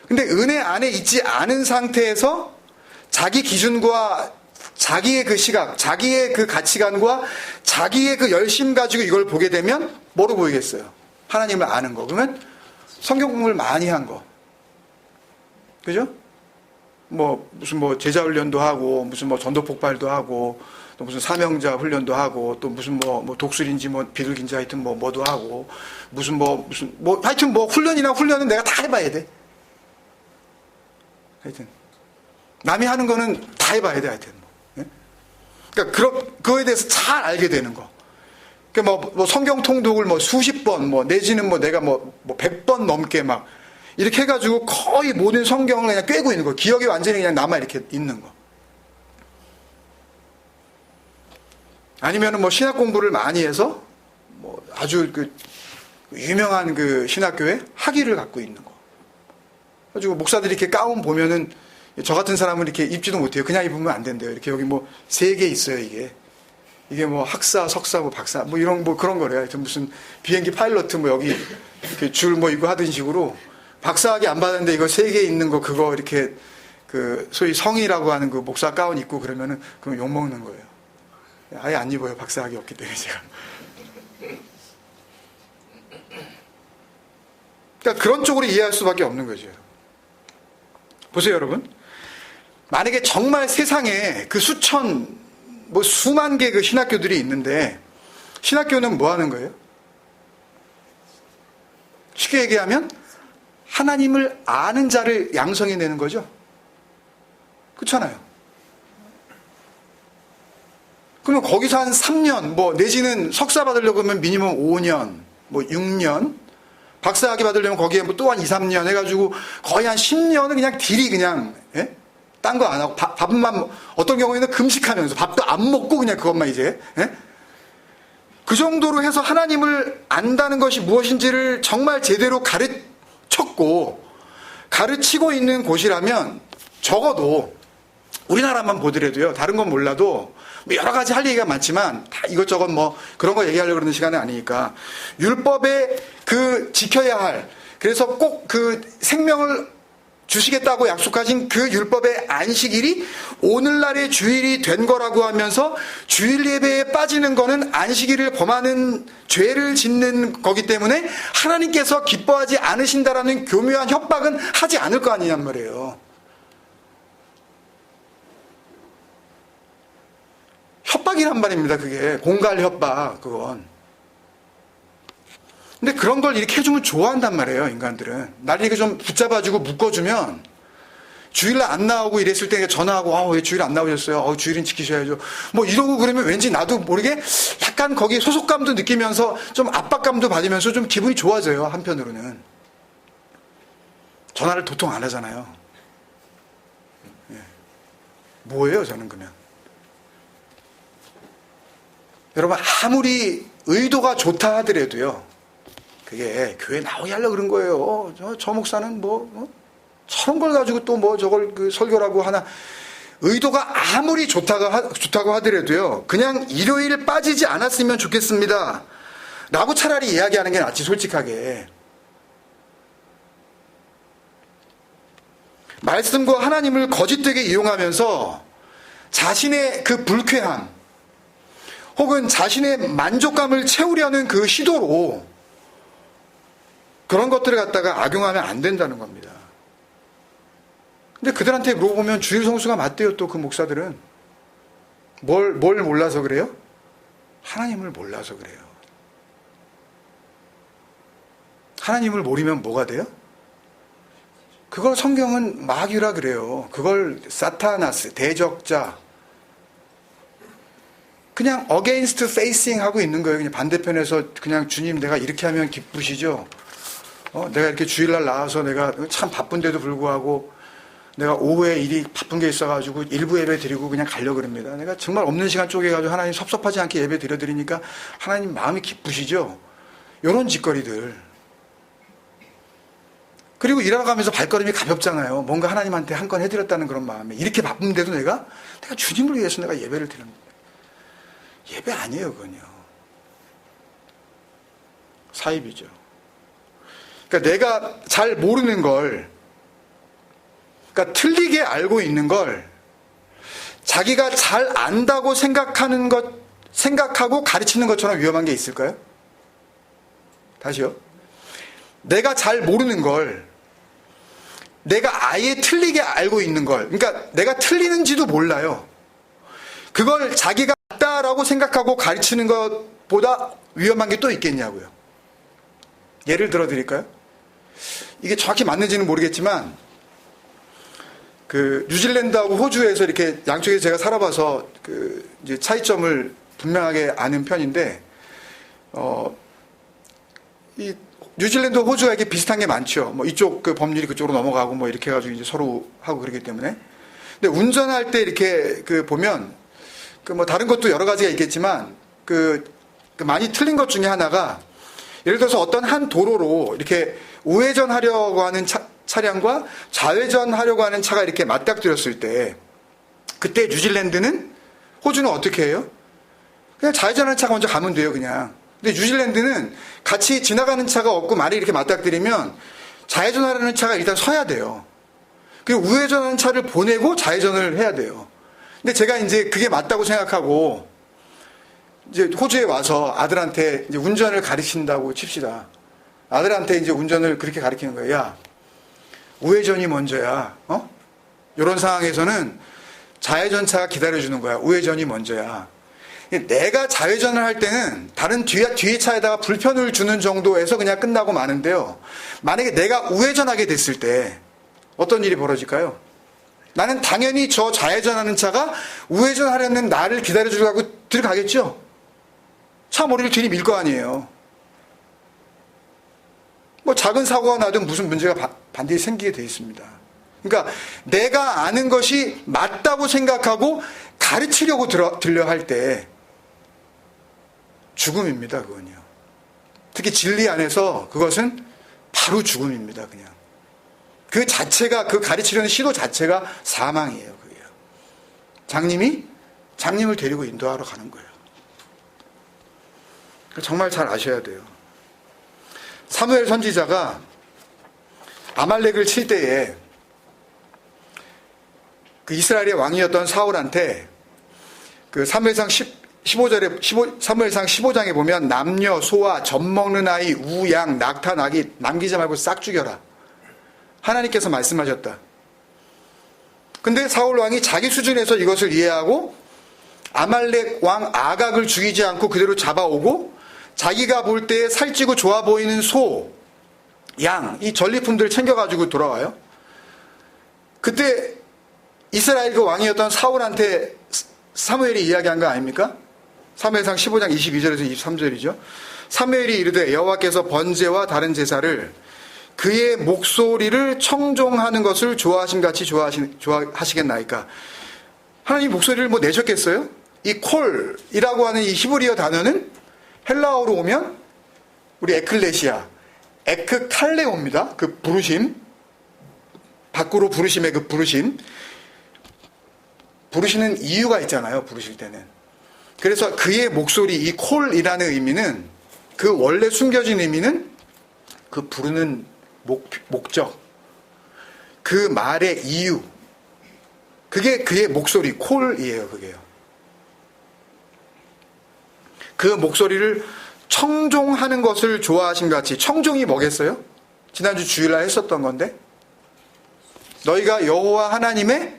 근데 은혜 안에 있지 않은 상태에서 자기 기준과 자기의 그 시각, 자기의 그 가치관과 자기의 그 열심 가지고 이걸 보게 되면 뭐로 보이겠어요? 하나님을 아는 거. 그러면 성경 공부를 많이 한 거. 그죠? 무슨 제자 훈련도 하고, 무슨 전도 폭발도 하고, 또 무슨 사명자 훈련도 하고, 또 무슨 독수리인지 비둘기인지 하여튼 뭐도 하고, 하여튼 훈련은 내가 다 해봐야 돼. 하여튼. 남이 하는 거는 다 해봐야 돼, 하여튼. 예? 그러니까 그거에 대해서 잘 알게 되는 거. 그러니까 성경 통독을 수십 번, 내지는 내가 100번 넘게 이렇게 해가지고 거의 모든 성경을 그냥 꿰고 있는 거. 기억이 완전히 그냥 남아 이렇게 있는 거. 아니면은 신학 공부를 많이 해서 아주 유명한 신학교에 학위를 갖고 있는 거. 가지고 목사들이 이렇게 가운 보면은 저 같은 사람은 이렇게 입지도 못해요. 그냥 입으면 안 된대요. 이렇게 여기 3개 있어요, 이게. 이게 학사, 석사, 박사, 이런 그런 거래요. 하여튼 무슨 비행기 파일럿 여기 이렇게 줄 이거 하던 식으로 박사학위 안 받았는데 이거 3개 있는 거 그거 이렇게 소위 성이라고 하는 목사 가운 입고 그러면은 그럼 욕먹는 거예요. 아예 안 입어요. 박사학위 없기 때문에 제가. 그러니까 그런 쪽으로 이해할 수밖에 없는 거죠. 보세요, 여러분. 만약에 정말 세상에 수만 개 신학교들이 있는데, 신학교는 뭐 하는 거예요? 쉽게 얘기하면, 하나님을 아는 자를 양성해내는 거죠? 그렇잖아요. 그러면 거기서 한 3년, 내지는 석사 받으려고 하면 미니멈 5년, 6년, 박사학위 받으려면 거기에 또 한 2, 3년 해가지고 거의 한 10년은 그냥 딜이 그냥, 예? 딴 거 안 하고 밥만, 어떤 경우에는 금식하면서 밥도 안 먹고 그냥 그것만 이제, 예? 그 정도로 해서 하나님을 안다는 것이 무엇인지를 정말 제대로 가르쳤고, 가르치고 있는 곳이라면 적어도 우리나라만 보더라도요, 다른 건 몰라도 여러 가지 할 얘기가 많지만 다 이것저것 그런 거 얘기하려고 그러는 시간은 아니니까 율법에 지켜야 할, 그래서 꼭 생명을 주시겠다고 약속하신 율법의 안식일이 오늘날의 주일이 된 거라고 하면서 주일 예배에 빠지는 거는 안식일을 범하는 죄를 짓는 거기 때문에 하나님께서 기뻐하지 않으신다라는 교묘한 협박은 하지 않을 거 아니냔 말이에요. 협박이란 말입니다. 그게 공갈 협박, 그건. 근데 그런 걸 이렇게 해주면 좋아한단 말이에요. 인간들은. 나를 이렇게 좀 붙잡아주고 묶어주면 주일날 안 나오고 이랬을 때 전화하고 왜 주일 안 나오셨어요? 주일은 지키셔야죠. 이러고 그러면 왠지 나도 모르게 약간 거기에 소속감도 느끼면서 좀 압박감도 받으면서 좀 기분이 좋아져요. 한편으로는. 전화를 도통 안 하잖아요. 예. 뭐예요 저는 그러면? 여러분 아무리 의도가 좋다 하더라도요, 그게 교회 나오게 하려고 그런 거예요. 저 목사는 저런 걸 가지고 또 저걸 설교라고 하나. 의도가 아무리 좋다고 하더라도요, 그냥 일요일 빠지지 않았으면 좋겠습니다 라고 차라리 이야기하는 게 낫지, 솔직하게. 말씀과 하나님을 거짓되게 이용하면서 자신의 불쾌함 혹은 자신의 만족감을 채우려는 시도로 그런 것들을 갖다가 악용하면 안 된다는 겁니다. 근데 그들한테 물어보면 주일 성수가 맞대요. 또 그 목사들은 뭘 몰라서 그래요? 하나님을 몰라서 그래요. 하나님을 모르면 뭐가 돼요? 그걸 성경은 마귀라 그래요. 그걸 사타나스, 대적자, 그냥 against facing 하고 있는 거예요. 그냥 반대편에서 그냥 주님 내가 이렇게 하면 기쁘시죠? 내가 이렇게 주일날 나와서 내가 참 바쁜데도 불구하고 내가 오후에 일이 바쁜 게 있어가지고 일부 예배 드리고 그냥 가려고 그럽니다. 내가 정말 없는 시간 쪼개가지고 하나님 섭섭하지 않게 예배 드려드리니까 하나님 마음이 기쁘시죠? 이런 짓거리들. 그리고 일하러 가면서 발걸음이 가볍잖아요. 뭔가 하나님한테 한 건 해드렸다는 그런 마음에. 이렇게 바쁜데도 내가 주님을 위해서 내가 예배를 드리는 거예요. 예배 아니에요, 그건요. 사입이죠. 그러니까 내가 잘 모르는 걸, 그러니까 틀리게 알고 있는 걸 자기가 잘 안다고 생각하고 가르치는 것처럼 위험한 게 있을까요? 다시요. 내가 잘 모르는 걸, 내가 아예 틀리게 알고 있는 걸, 그러니까 내가 틀리는지도 몰라요. 그걸 자기가 맞다라고 생각하고 가르치는 것보다 위험한 게 또 있겠냐고요. 예를 들어 드릴까요? 이게 정확히 맞는지는 모르겠지만, 그 뉴질랜드하고 호주에서 이렇게 양쪽에서 제가 살아봐서 그 이제 차이점을 분명하게 아는 편인데, 이 뉴질랜드, 호주가 이게 비슷한 게 많죠. 뭐 이쪽 그 법률이 그쪽으로 넘어가고 뭐 이렇게 해가지고 이제 서로 하고 그러기 때문에. 근데 운전할 때 이렇게 그 보면 그 뭐 다른 것도 여러 가지가 있겠지만 그 많이 틀린 것 중에 하나가, 예를 들어서 어떤 한 도로로 이렇게 우회전하려고 하는 차량과 좌회전하려고 하는 차가 이렇게 맞닥뜨렸을 때, 그때 뉴질랜드는, 호주는 어떻게 해요? 그냥 좌회전하는 차가 먼저 가면 돼요, 그냥. 근데 뉴질랜드는 같이 지나가는 차가 없고 말이 이렇게 맞닥뜨리면 좌회전하려는 차가 일단 서야 돼요. 그리고 우회전하는 차를 보내고 좌회전을 해야 돼요. 근데 제가 이제 그게 맞다고 생각하고 이제 호주에 와서 아들한테 이제 운전을 가르친다고 칩시다. 아들한테 이제 운전을 그렇게 가르치는 거예요. 야, 우회전이 먼저야. 이런 상황에서는 좌회전차가 기다려주는 거야. 우회전이 먼저야. 내가 좌회전을 할 때는 다른 뒤에 차에다가 불편을 주는 정도에서 그냥 끝나고 마는데요. 만약에 내가 우회전하게 됐을 때 어떤 일이 벌어질까요? 나는 당연히 저 좌회전하는 차가 우회전하려는 나를 기다려주려고 들어가겠죠? 차 머리를 들이밀 거 아니에요. 뭐 작은 사고가 나도 무슨 문제가 반드시 생기게 돼 있습니다. 그러니까 내가 아는 것이 맞다고 생각하고 가르치려고 들려 할 때 죽음입니다, 그건요. 특히 진리 안에서 그것은 바로 죽음입니다, 그냥. 그 자체가, 그 가르치려는 시도 자체가 사망이에요, 그게요. 장님을 데리고 인도하러 가는 거예요. 정말 잘 아셔야 돼요. 사무엘 선지자가 아말렉을 칠 때에 그 이스라엘의 왕이었던 사울한테 그 사무엘상 15장에 보면 남녀, 소아, 젖 먹는 아이, 우, 양, 낙타, 나귀 남기지 말고 싹 죽여라. 하나님께서 말씀하셨다. 근데 사울 왕이 자기 수준에서 이것을 이해하고 아말렉 왕 아각을 죽이지 않고 그대로 잡아오고 자기가 볼 때 살찌고 좋아 보이는 소, 양, 이 전리품들을 챙겨가지고 돌아와요. 그때 이스라엘 그 왕이었던 사울한테 사무엘이 이야기한 거 아닙니까? 사무엘상 15장 22절에서 23절이죠. 사무엘이 이르되 여호와께서 번제와 다른 제사를 그의 목소리를 청종하는 것을 좋아하심같이 좋아하시겠나이까. 하나님 목소리를 뭐 내셨겠어요? 이 콜이라고 하는 이 히브리어 단어는 헬라어로 오면 우리 에클레시아, 에크칼레오입니다. 그 부르심, 밖으로 부르심의 그 부르심. 부르시는 이유가 있잖아요, 부르실 때는. 그래서 그의 목소리, 이 콜이라는 의미는, 그 원래 숨겨진 의미는 그 부르는 목적, 그 말의 이유, 그게 그의 목소리, 콜이에요, 그게요. 그 목소리를 청종하는 것을 좋아하신 같이. 청종이 뭐겠어요? 지난주 주일날 했었던 건데, 너희가 여호와 하나님의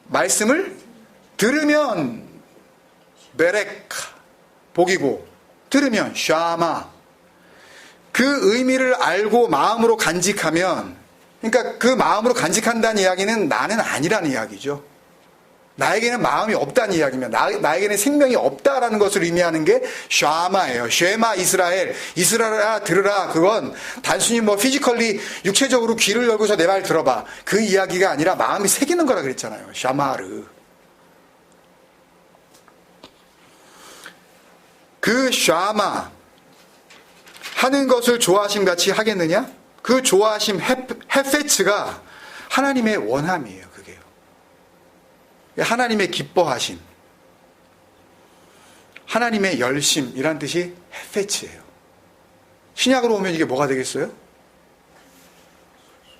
말씀을 들으면 베렉, 복이고, 들으면 샤마, 그 의미를 알고 마음으로 간직하면, 그러니까 그 마음으로 간직한다는 이야기는 나는 아니라는 이야기죠. 나에게는 마음이 없다는 이야기입니다. 나에게는 생명이 없다라는 것을 의미하는 게 샤마예요. 쉐마 이스라엘, 이스라엘아 들으라. 그건 단순히 뭐 피지컬리 육체적으로 귀를 열고서 내 말 들어봐, 그 이야기가 아니라 마음이 새기는 거라 그랬잖아요. 샤마르. 그 샤마 하는 것을 좋아하심 같이 하겠느냐? 그 좋아하심 헤페츠가 하나님의 원함이에요. 그게요. 하나님의 기뻐하심, 하나님의 열심이란 뜻이 헤페츠예요. 신약으로 오면 이게 뭐가 되겠어요?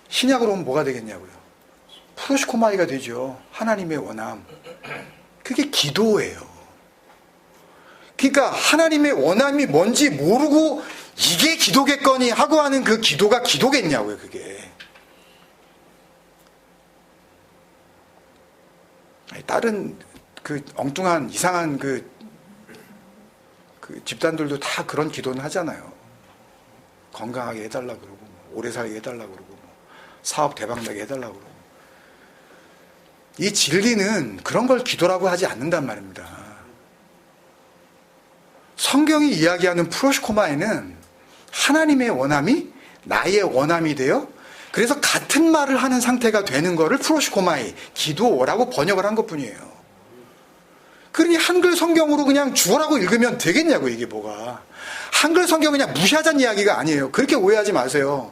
신약으로 오면 뭐가 되겠냐고요? 프로시코마이가 되죠. 하나님의 원함. 그게 기도예요. 그러니까 하나님의 원함이 뭔지 모르고 이게 기도겠거니 하고 하는 그 기도가 기도겠냐고요, 그게. 다른 그 엉뚱한 이상한 그 집단들도 다 그런 기도는 하잖아요. 건강하게 해달라고 그러고, 오래 살게 해달라고 그러고, 사업 대박나게 해달라고 그러고. 이 진리는 그런 걸 기도라고 하지 않는단 말입니다. 성경이 이야기하는 프로시코마에는 하나님의 원함이 나의 원함이 되어 그래서 같은 말을 하는 상태가 되는 거를 프로시코마이, 기도라고 번역을 한 것뿐이에요. 그러니 한글 성경으로 그냥 주어라고 읽으면 되겠냐고, 이게 뭐가. 한글 성경 그냥 무시하자는 이야기가 아니에요. 그렇게 오해하지 마세요.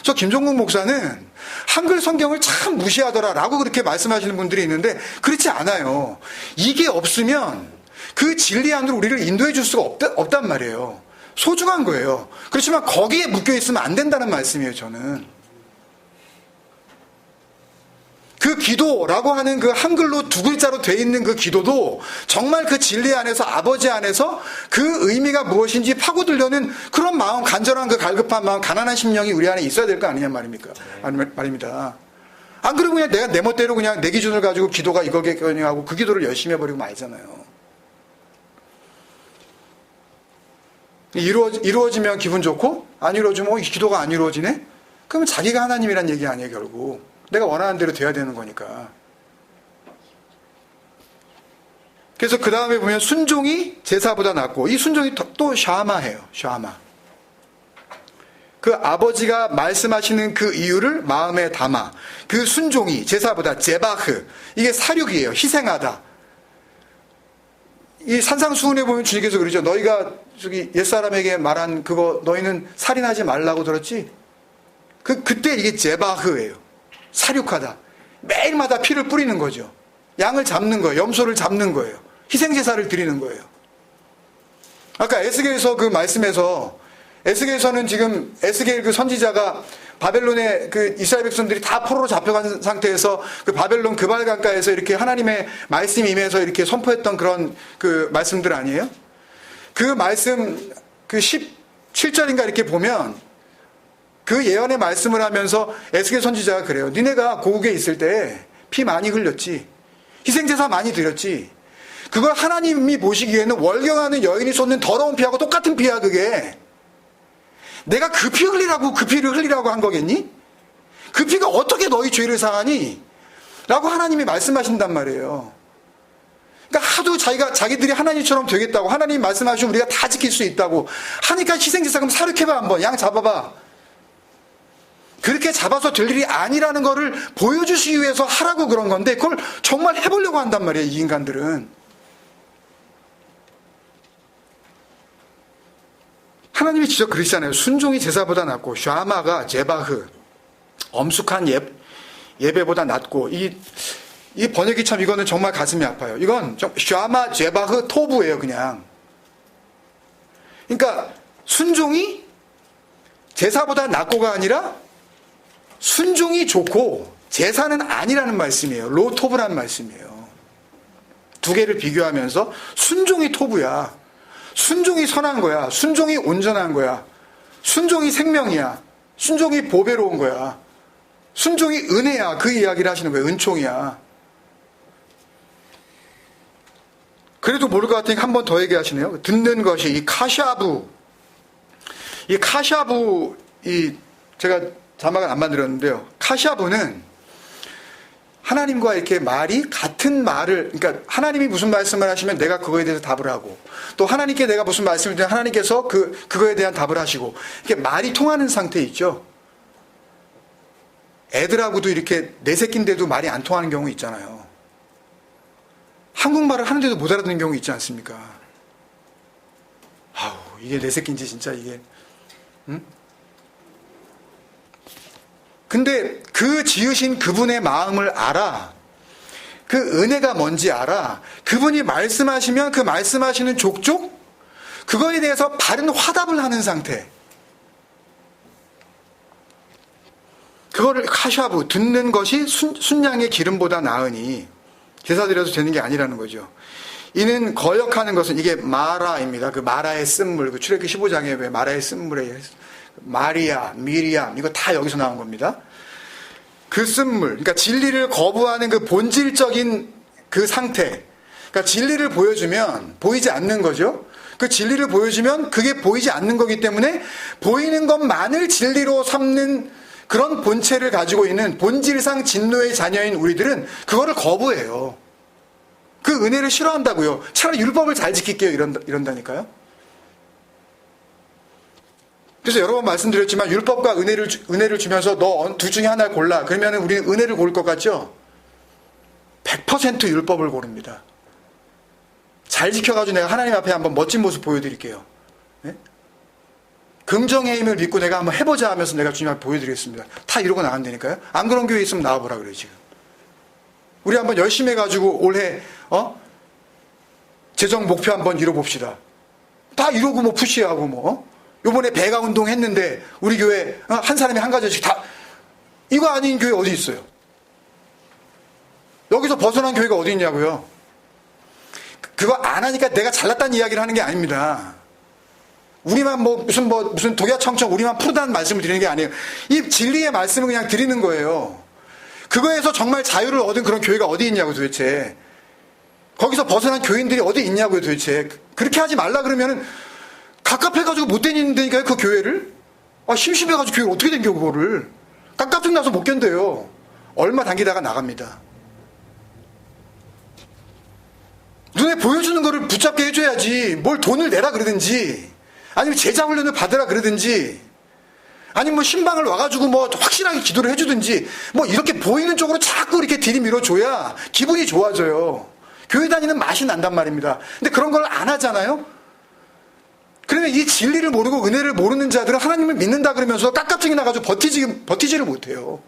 저 김종국 목사는 한글 성경을 참 무시하더라라고 그렇게 말씀하시는 분들이 있는데 그렇지 않아요. 이게 없으면 그 진리 안으로 우리를 인도해 줄 수가 없단 말이에요. 소중한 거예요. 그렇지만 거기에 묶여 있으면 안 된다는 말씀이에요, 저는. 그 기도라고 하는 그 한글로 두 글자로 돼 있는 그 기도도 정말 그 진리 안에서, 아버지 안에서 그 의미가 무엇인지 파고들려는 그런 마음, 간절한 그 갈급한 마음, 가난한 심령이 우리 안에 있어야 될 거 아니냐 말입니다. 안 그러고 그냥 내가 내 멋대로 그냥 내 기준을 가지고 기도가 이거겠거니 하고 그 기도를 열심히 해버리고 말잖아요. 이루어지면 기분 좋고 안 이루어지면 이 기도가 안 이루어지네? 그러면 자기가 하나님이란 얘기 아니에요, 결국. 내가 원하는 대로 돼야 되는 거니까. 그래서 그 다음에 보면 순종이 제사보다 낫고, 이 순종이 또 샤마예요. 샤마. 그 아버지가 말씀하시는 그 이유를 마음에 담아. 그 순종이 제사보다 제바흐. 이게 사륙이에요. 희생하다. 이 산상수훈에 보면 주님께서 그러죠. 너희가 저기 옛사람에게 말한 그거 너희는 살인하지 말라고 들었지? 그때 이게 제바흐예요. 사륙하다. 매일마다 피를 뿌리는 거죠. 양을 잡는 거예요. 염소를 잡는 거예요. 희생제사를 드리는 거예요. 아까 에스겔서 그 말씀에서, 에스겔서는 지금 에스겔 그 선지자가 바벨론의 그 이스라엘 백성들이 다 포로로 잡혀간 상태에서 그 바벨론 그발강가에서 이렇게 하나님의 말씀이 임해서 이렇게 선포했던 그런 그 말씀들 아니에요? 그 말씀 그 17절인가 이렇게 보면 그 예언의 말씀을 하면서 에스겔 선지자가 그래요. 니네가 고국에 있을 때 피 많이 흘렸지. 희생제사 많이 드렸지. 그걸 하나님이 보시기에는 월경하는 여인이 쏟는 더러운 피하고 똑같은 피야, 그게. 내가 그 피 흘리라고, 그 피를 흘리라고 한 거겠니? 그 피가 어떻게 너희 죄를 사하니? 라고 하나님이 말씀하신단 말이에요. 그러니까 하도 자기들이 하나님처럼 되겠다고, 하나님 말씀하시면 우리가 다 지킬 수 있다고 하니까 희생제사 그럼 사륙해봐, 한번. 양 잡아봐. 그렇게 잡아서 될 일이 아니라는 거를 보여주시기 위해서 하라고 그런 건데 그걸 정말 해보려고 한단 말이에요, 이 인간들은. 하나님이 직접 그러시잖아요. 순종이 제사보다 낫고 샤마가 제바흐, 엄숙한 예배보다 낫고. 이 번역이 참, 이거는 정말 가슴이 아파요. 이건 좀 샤마 제바흐 토부예요, 그냥. 그러니까 순종이 제사보다 낫고가 아니라 순종이 좋고 제사는 아니라는 말씀이에요. 로토브라는 말씀이에요. 두 개를 비교하면서 순종이 토부야. 순종이 선한 거야. 순종이 온전한 거야. 순종이 생명이야. 순종이 보배로운 거야. 순종이 은혜야. 그 이야기를 하시는 거예요. 은총이야. 그래도 모를 것 같으니까 한 번 더 얘기하시네요. 듣는 것이 이 카샤부. 이 카샤부, 제가 자막을 안 만들었는데요. 카샤부는 하나님과 이렇게 말이 같은 말을, 그러니까 하나님이 무슨 말씀을 하시면 내가 그거에 대해서 답을 하고, 또 하나님께 내가 무슨 말씀을 드리면 하나님께서 그거에 대한 답을 하시고, 이렇게 말이 통하는 상태 있죠. 애들하고도 이렇게 내 새끼인데도 말이 안 통하는 경우 있잖아요. 한국말을 하는데도 못 알아듣는 경우 있지 않습니까? 아우, 이게 내 새끼인지 진짜 이게, 응? 근데 그 지으신 그분의 마음을 알아. 그 은혜가 뭔지 알아. 그분이 말씀하시면 그 말씀하시는 족족 그거에 대해서 바른 화답을 하는 상태. 그거를 카샤부, 듣는 것이 순양의 기름보다 나으니 제사 드려도 되는 게 아니라는 거죠. 이는 거역하는 것은 이게 마라입니다. 그 마라의 쓴물, 그 출애굽기 15장에 왜 마라의 쓴물에 마리아, 미리암 이거 다 여기서 나온 겁니다. 그 쓴물, 그러니까 진리를 거부하는 그 본질적인 그 상태. 그러니까 진리를 보여주면 보이지 않는 거죠. 그 진리를 보여주면 그게 보이지 않는 거기 때문에 보이는 것만을 진리로 삼는 그런 본체를 가지고 있는 본질상 진노의 자녀인 우리들은 그거를 거부해요. 그 은혜를 싫어한다고요. 차라리 율법을 잘 지킬게요. 이런다니까요. 그래서 여러 번 말씀드렸지만 율법과 은혜를 주면서 너 둘 중에 하나를 골라. 그러면 우리는 은혜를 고를 것 같죠? 100% 율법을 고릅니다. 잘 지켜가지고 내가 하나님 앞에 한번 멋진 모습 보여드릴게요. 네? 긍정의 힘을 믿고 내가 한번 해보자 하면서 내가 주님 앞에 보여드리겠습니다. 다 이러고 나간다니까요. 안 그런 교회 있으면 나와보라 그래요 지금. 우리 한번 열심히 해가지고 올해 재정 목표 한번 이뤄봅시다. 다 이러고 뭐 푸시하고 뭐 요번에 배가 운동 했는데 우리 교회 한 사람이 한 가지씩 다 이거 아닌 교회 어디 있어요? 여기서 벗어난 교회가 어디 있냐고요? 그거 안 하니까 내가 잘났다는 이야기를 하는 게 아닙니다. 우리만 무슨 독야청청 우리만 푸르다는 말씀을 드리는 게 아니에요. 이 진리의 말씀을 그냥 드리는 거예요. 그거에서 정말 자유를 얻은 그런 교회가 어디 있냐고 도대체. 거기서 벗어난 교인들이 어디 있냐고요 도대체. 그렇게 하지 말라 그러면은 갑갑해가지고 못 다니는데니까요 그 교회를. 심심해가지고 교회를 어떻게 댕겨 그거를. 깝깝증 나서 못 견뎌요. 얼마 당기다가 나갑니다. 눈에 보여주는 거를 붙잡게 해줘야지. 뭘 돈을 내라 그러든지 아니면 제자 훈련을 받으라 그러든지 아니면 뭐 신방을 와가지고 뭐 확실하게 기도를 해주든지 뭐 이렇게 보이는 쪽으로 자꾸 이렇게 들이밀어줘야 기분이 좋아져요. 교회 다니는 맛이 난단 말입니다. 근데 그런 걸 안 하잖아요. 그러면 이 진리를 모르고 은혜를 모르는 자들은 하나님을 믿는다 그러면서 깝깝증이 나가지고 버티지를 못해요.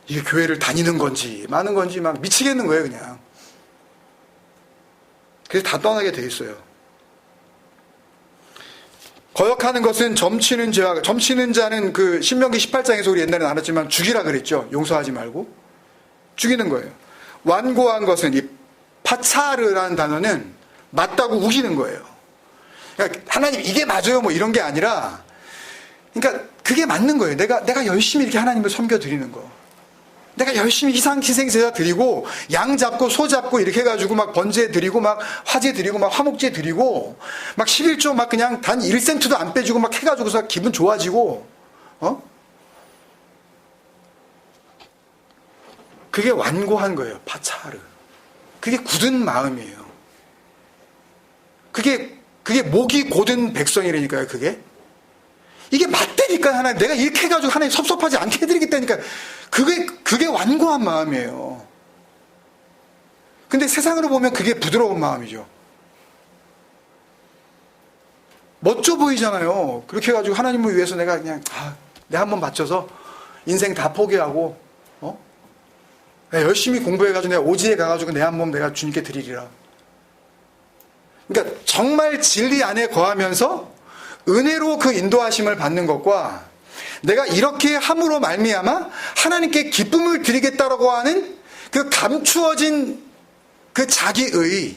이게 교회를 다니는 건지 마는 건지 막 미치겠는 거예요 그냥. 그래서 다 떠나게 돼 있어요. 거역하는 것은 점치는 죄와 점치는 자는 그 신명기 18장에서 우리 옛날에 나눴지만 죽이라 그랬죠. 용서하지 말고 죽이는 거예요. 완고한 것은 이 파차르라는 단어는 맞다고 우기는 거예요. 그러니까 하나님 이게 맞아요 뭐 이런 게 아니라 그러니까 그게 맞는 거예요. 내가 열심히 이렇게 하나님을 섬겨 드리는 거. 내가 열심히 희생제사 드리고 양 잡고 소 잡고 이렇게 해가지고 막 번제 드리고 막 화제 드리고 막 화목제 드리고 막 11조 막 그냥 단 1센트도 안 빼주고 막 해가지고서 기분 좋아지고 그게 완고한 거예요. 파차르. 그게 굳은 마음이에요. 그게 목이 곧은 백성이라니까요. 이게 맞다니까 하나님. 내가 이렇게 해가지고 하나님 섭섭하지 않게 해드리겠다니까. 그게 완고한 마음이에요. 근데 세상으로 보면 그게 부드러운 마음이죠. 멋져 보이잖아요. 그렇게 해가지고 하나님을 위해서 내가 그냥 내가 한번 바쳐서 인생 다 포기하고 내가 열심히 공부해가지고 내가 오지에 가가지고 내 한 몸 내가 주님께 드리리라. 그러니까 정말 진리 안에 거하면서 은혜로 그 인도하심을 받는 것과 내가 이렇게 함으로 말미암아 하나님께 기쁨을 드리겠다라고 하는 그 감추어진 그 자기의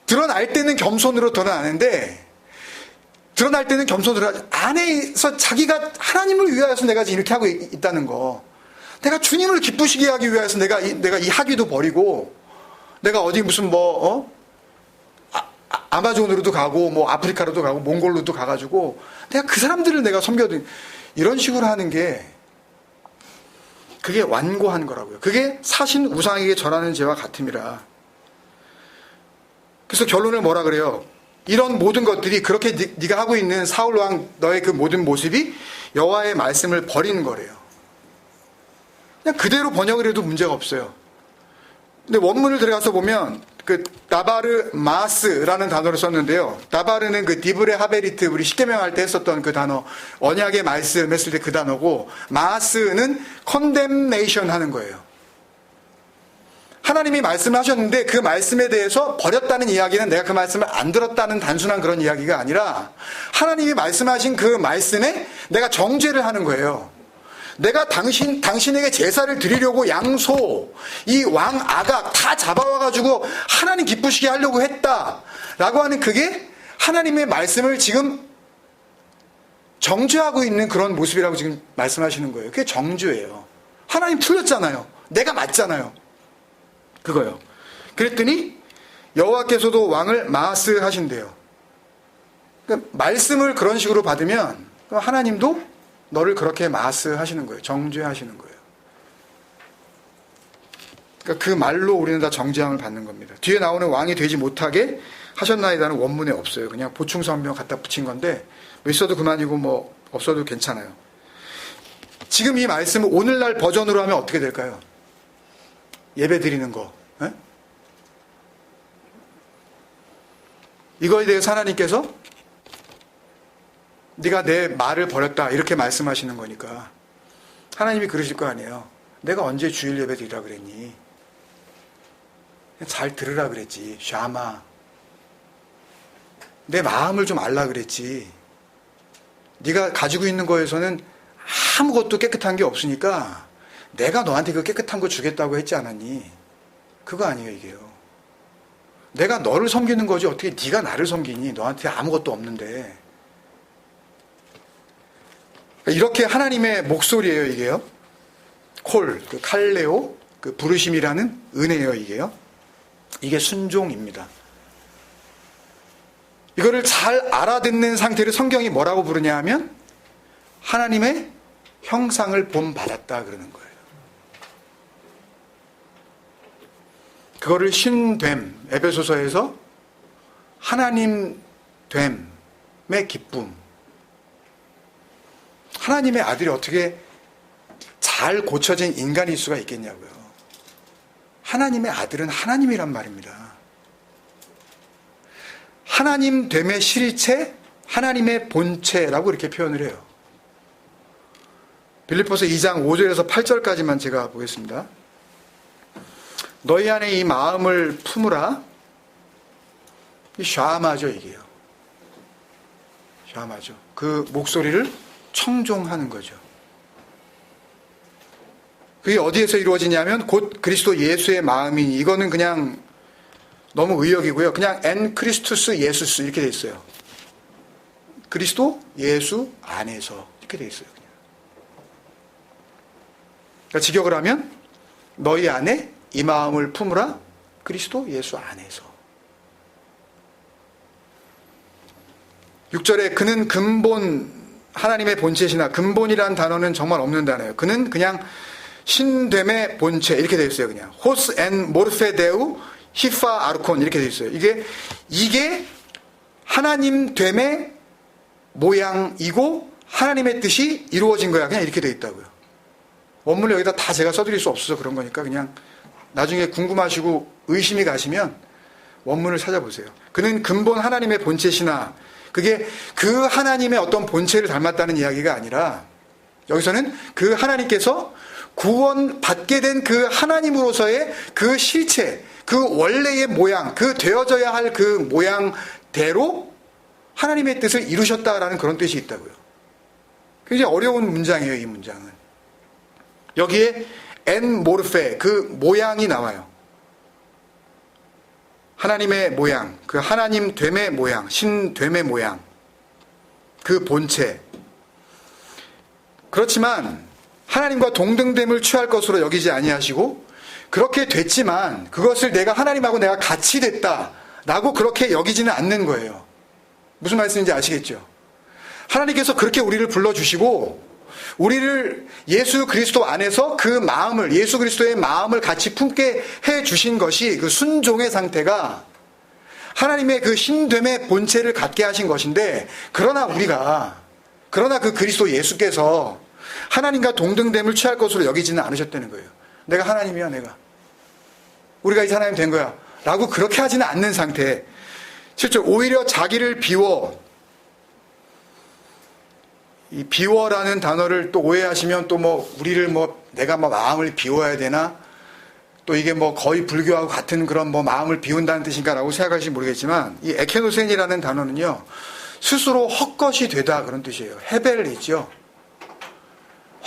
드러날 때는 겸손으로 드러나는데 드러날 때는 겸손으로 안에서 자기가 하나님을 위하여서 내가 이렇게 하고 있다는 거. 내가 주님을 기쁘시게 하기 위해서 내가 이 학위도 버리고 내가 어디 무슨 아마존으로도 가고 뭐 아프리카로도 가고 몽골로도 가가지고 내가 그 사람들을 내가 섬겨든 이런 식으로 하는 게 그게 완고한 거라고요. 그게 사신 우상에게 절하는 죄와 같음이라. 그래서 결론을 뭐라 그래요? 이런 모든 것들이 그렇게 네가 하고 있는 사울 왕 너의 그 모든 모습이 여호와의 말씀을 버리는 거래요. 그냥 그대로 번역을 해도 문제가 없어요. 근데 원문을 들어가서 보면 그 다바르 마스라는 단어를 썼는데요. 다바르는 그 디브레 하베리트 우리 십계명 할 때 했었던 그 단어 언약의 말씀 했을 때 그 단어고 마스는 condemnation 하는 거예요. 하나님이 말씀을 하셨는데 그 말씀에 대해서 버렸다는 이야기는 내가 그 말씀을 안 들었다는 단순한 그런 이야기가 아니라 하나님이 말씀하신 그 말씀에 내가 정죄를 하는 거예요. 내가 당신에게 제사를 드리려고 양소, 이 왕 아각 다 잡아와가지고 하나님 기쁘시게 하려고 했다. 라고 하는 그게 하나님의 말씀을 지금 정죄하고 있는 그런 모습이라고 지금 말씀하시는 거예요. 그게 정죄예요. 하나님 틀렸잖아요. 내가 맞잖아요. 그거요. 그랬더니 여호와께서도 왕을 마스 하신대요. 그러니까 말씀을 그런 식으로 받으면 하나님도 너를 그렇게 마스 하시는 거예요. 정죄하시는 거예요. 그러니까 그 말로 우리는 다 정죄함을 받는 겁니다. 뒤에 나오는 왕이 되지 못하게 하셨나이다는 원문에 없어요. 그냥 보충 설명 갖다 붙인 건데 뭐 있어도 그만이고 뭐 없어도 괜찮아요. 지금 이 말씀을 오늘날 버전으로 하면 어떻게 될까요? 예배 드리는 거. 에? 이거에 대해서 하나님께서 네가 내 말을 버렸다 이렇게 말씀하시는 거니까 하나님이 그러실 거 아니에요. 내가 언제 주일 예배 드리라 그랬니? 잘 들으라 그랬지. 샤마. 내 마음을 좀 알라 그랬지. 네가 가지고 있는 거에서는 아무것도 깨끗한 게 없으니까 내가 너한테 그 깨끗한 거 주겠다고 했지 않았니? 그거 아니에요, 이게요. 내가 너를 섬기는 거지 어떻게 네가 나를 섬기니? 너한테 아무것도 없는데. 이렇게 하나님의 목소리예요, 이게요. 콜, 그 칼레오, 그 부르심이라는 은혜예요, 이게요. 이게 순종입니다. 이거를 잘 알아듣는 상태를 성경이 뭐라고 부르냐 하면 하나님의 형상을 본받았다 그러는 거예요. 그거를 신됨, 에베소서에서 하나님 됨의 기쁨. 하나님의 아들이 어떻게 잘 고쳐진 인간일 수가 있겠냐고요. 하나님의 아들은 하나님이란 말입니다. 하나님 됨의 실체, 하나님의 본체라고 이렇게 표현을 해요. 빌립보서 2장 5절에서 8절까지만 제가 보겠습니다. 너희 안에 이 마음을 품으라. 이 샤마죠, 이게요. 샤마죠. 그 목소리를 청종하는 거죠. 그게 어디에서 이루어지냐면 곧 그리스도 예수의 마음이니, 이거는 그냥 너무 의역이고요. 그냥 엔 크리스투스 예수스 이렇게 돼 있어요. 그리스도 예수 안에서 이렇게 돼 있어요. 그냥. 그러니까 직역을 하면 너희 안에 이 마음을 품으라. 그리스도 예수 안에서. 6절에 그는 근본, 하나님의 본체시나, 근본이라는 단어는 정말 없는 단어예요. 그는 그냥 신됨의 본체 이렇게 되어 있어요. 그냥 호스 앤 모르페데우 히파 아르콘 이렇게 되어 있어요. 이게 하나님 됨의 모양이고 하나님의 뜻이 이루어진 거야. 그냥 이렇게 되어 있다고요. 원문을 여기다 다 제가 써드릴 수 없어서 그런 거니까 그냥 나중에 궁금하시고 의심이 가시면 원문을 찾아보세요. 그는 근본 하나님의 본체시나, 그게 그 하나님의 어떤 본체를 닮았다는 이야기가 아니라 여기서는 그 하나님께서 구원 받게 된 그 하나님으로서의 그 실체, 그 원래의 모양, 그 되어져야 할 그 모양대로 하나님의 뜻을 이루셨다라는 그런 뜻이 있다고요. 굉장히 어려운 문장이에요, 이 문장은. 여기에 엔 모르페, 그 모양이 나와요. 하나님의 모양, 그 하나님 됨의 모양, 신됨의 모양, 그 본체. 그렇지만 하나님과 동등됨을 취할 것으로 여기지 아니하시고, 그렇게 됐지만 그것을 내가 하나님하고 내가 같이 됐다라고 그렇게 여기지는 않는 거예요. 무슨 말씀인지 아시겠죠? 하나님께서 그렇게 우리를 불러주시고 우리를 예수 그리스도 안에서 그 마음을, 예수 그리스도의 마음을 같이 품게 해주신 것이 그 순종의 상태가 하나님의 그 신됨의 본체를 갖게 하신 것인데, 그러나 그 그리스도 예수께서 하나님과 동등됨을 취할 것으로 여기지는 않으셨다는 거예요. 내가 하나님이야, 내가. 우리가 이제 하나님 된 거야. 라고 그렇게 하지는 않는 상태. 실제 오히려 자기를 비워, 이 비워라는 단어를 또 오해하시면 또 뭐 우리를 뭐 내가 뭐 마음을 비워야 되나? 또 이게 뭐 거의 불교하고 같은 그런 뭐 마음을 비운다는 뜻인가라고 생각하실지 모르겠지만, 이 에케노센이라는 단어는요, 스스로 헛것이 되다 그런 뜻이에요. 헤벨이죠.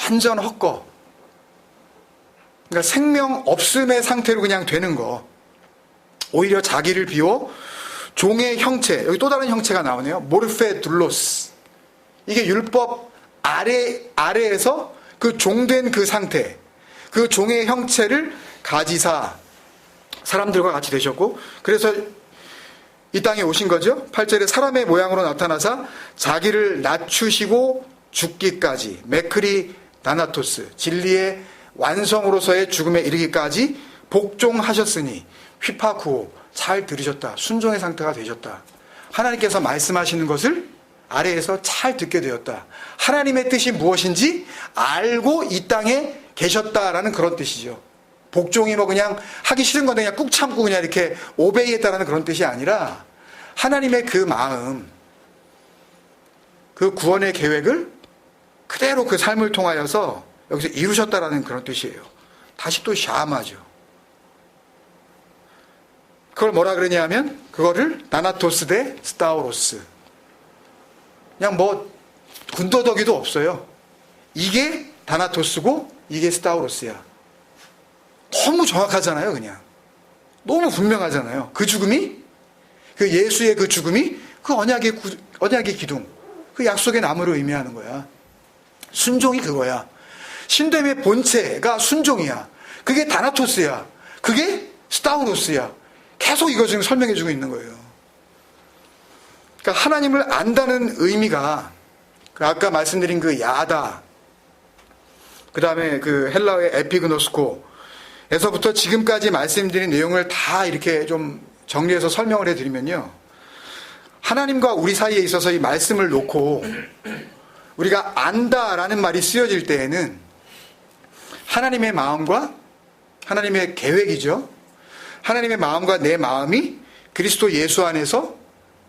완전 헛거. 그러니까 생명 없음의 상태로 그냥 되는 거. 오히려 자기를 비워 종의 형체, 여기 또 다른 형체가 나오네요. 모르페 둘로스. 이게 율법 아래에서 그 종된 그 상태, 그 종의 형체를 가지사 사람들과 같이 되셨고, 그래서 이 땅에 오신 거죠. 8절에 사람의 모양으로 나타나사 자기를 낮추시고 죽기까지, 메크리 다나토스, 진리의 완성으로서의 죽음에 이르기까지 복종하셨으니 휘파쿠오, 잘 들으셨다. 순종의 상태가 되셨다. 하나님께서 말씀하시는 것을 아래에서 잘 듣게 되었다. 하나님의 뜻이 무엇인지 알고 이 땅에 계셨다라는 그런 뜻이죠. 복종이 뭐 그냥 하기 싫은 건데 그냥 꾹 참고 그냥 이렇게 오베이했다라는 그런 뜻이 아니라 하나님의 그 마음, 그 구원의 계획을 그대로 그 삶을 통하여서 여기서 이루셨다라는 그런 뜻이에요. 다시 또 샤마죠. 그걸 뭐라 그러냐 하면 그거를 나나토스 대 스타우로스. 그냥 뭐 군더더기도 없어요. 이게 다나토스고 이게 스타우로스야. 너무 정확하잖아요. 그냥 너무 분명하잖아요. 그 죽음이, 그 예수의 그 죽음이 그 언약의 기둥, 그 약속의 나무를 의미하는 거야. 순종이 그거야. 신됨의 본체가 순종이야. 그게 다나토스야. 그게 스타우로스야. 계속 이거 지금 설명해주고 있는 거예요. 그러니까 하나님을 안다는 의미가 아까 말씀드린 그 야다, 그 다음에 그 헬라어의 에피그노스코에서부터 지금까지 말씀드린 내용을 다 이렇게 좀 정리해서 설명을 해드리면요, 하나님과 우리 사이에 있어서 이 말씀을 놓고 우리가 안다라는 말이 쓰여질 때에는 하나님의 마음과 하나님의 계획이죠. 하나님의 마음과 내 마음이 그리스도 예수 안에서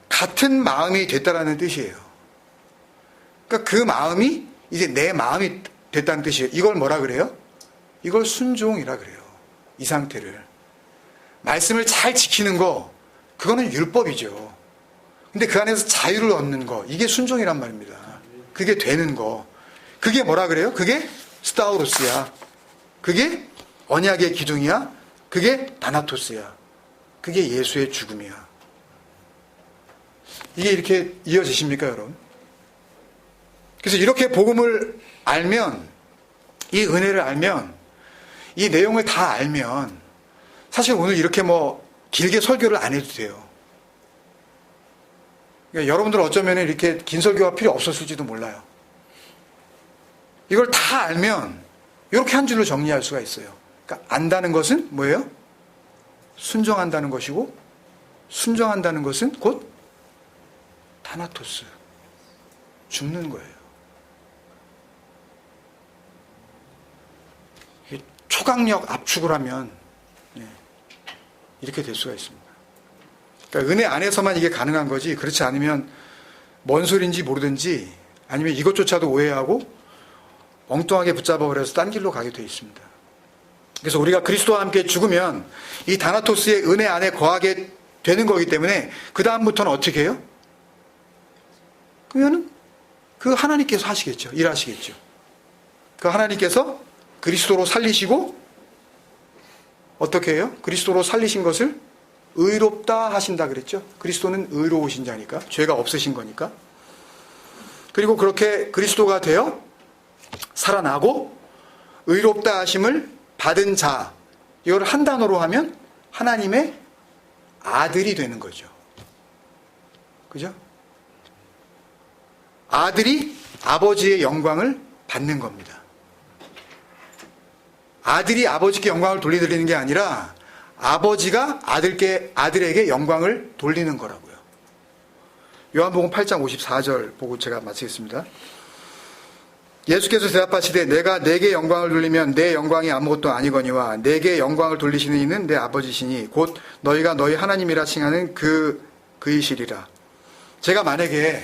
같은 마음이 됐다라는 뜻이에요. 그러니까 그 마음이 이제 내 마음이 됐다는 뜻이에요. 이걸 뭐라 그래요? 이걸 순종이라 그래요. 이 상태를. 말씀을 잘 지키는 거, 그거는 율법이죠. 근데 그 안에서 자유를 얻는 거, 이게 순종이란 말입니다. 그게 되는 거. 그게 뭐라 그래요? 그게 스타우로스야. 그게 언약의 기둥이야. 그게 다나토스야. 그게 예수의 죽음이야. 이게 이렇게 이어지십니까, 여러분? 그래서 이렇게 복음을 알면, 이 은혜를 알면, 이 내용을 다 알면, 사실 오늘 이렇게 뭐 길게 설교를 안 해도 돼요. 그러니까 여러분들 어쩌면 이렇게 긴 설교가 필요 없었을지도 몰라요. 이걸 다 알면 이렇게 한 줄로 정리할 수가 있어요. 그러니까 안다는 것은 뭐예요? 순종한다는 것이고, 순종한다는 것은 곧 타나토스, 죽는 거예요. 초강력 압축을 하면 이렇게 될 수가 있습니다. 그러니까 은혜 안에서만 이게 가능한 거지, 그렇지 않으면 뭔 소리인지 모르든지 아니면 이것조차도 오해하고 엉뚱하게 붙잡아버려서 딴 길로 가게 되어 있습니다. 그래서 우리가 그리스도와 함께 죽으면 이 다나토스의 은혜 안에 거하게 되는 거기 때문에 그 다음부터는 어떻게 해요? 그러면은 그 하나님께서 하시겠죠. 일하시겠죠. 그 하나님께서 그리스도로 살리시고 어떻게 해요? 그리스도로 살리신 것을 의롭다 하신다 그랬죠. 그리스도는 의로우신 자니까, 죄가 없으신 거니까. 그리고 그렇게 그리스도가 되어 살아나고 의롭다 하심을 받은 자, 이걸 한 단어로 하면 하나님의 아들이 되는 거죠. 그죠? 아들이 아버지의 영광을 받는 겁니다. 아들이 아버지께 영광을 돌려드리는 게 아니라 아버지가 아들에게 영광을 돌리는 거라고요. 요한복음 8장 54절 보고 제가 마치겠습니다. 예수께서 대답하시되 내가 내게 영광을 돌리면 내 영광이 아무것도 아니거니와 내게 영광을 돌리시는 이는 내 아버지시니 곧 너희가 너희 하나님이라 칭하는 그이시리라. 제가 만약에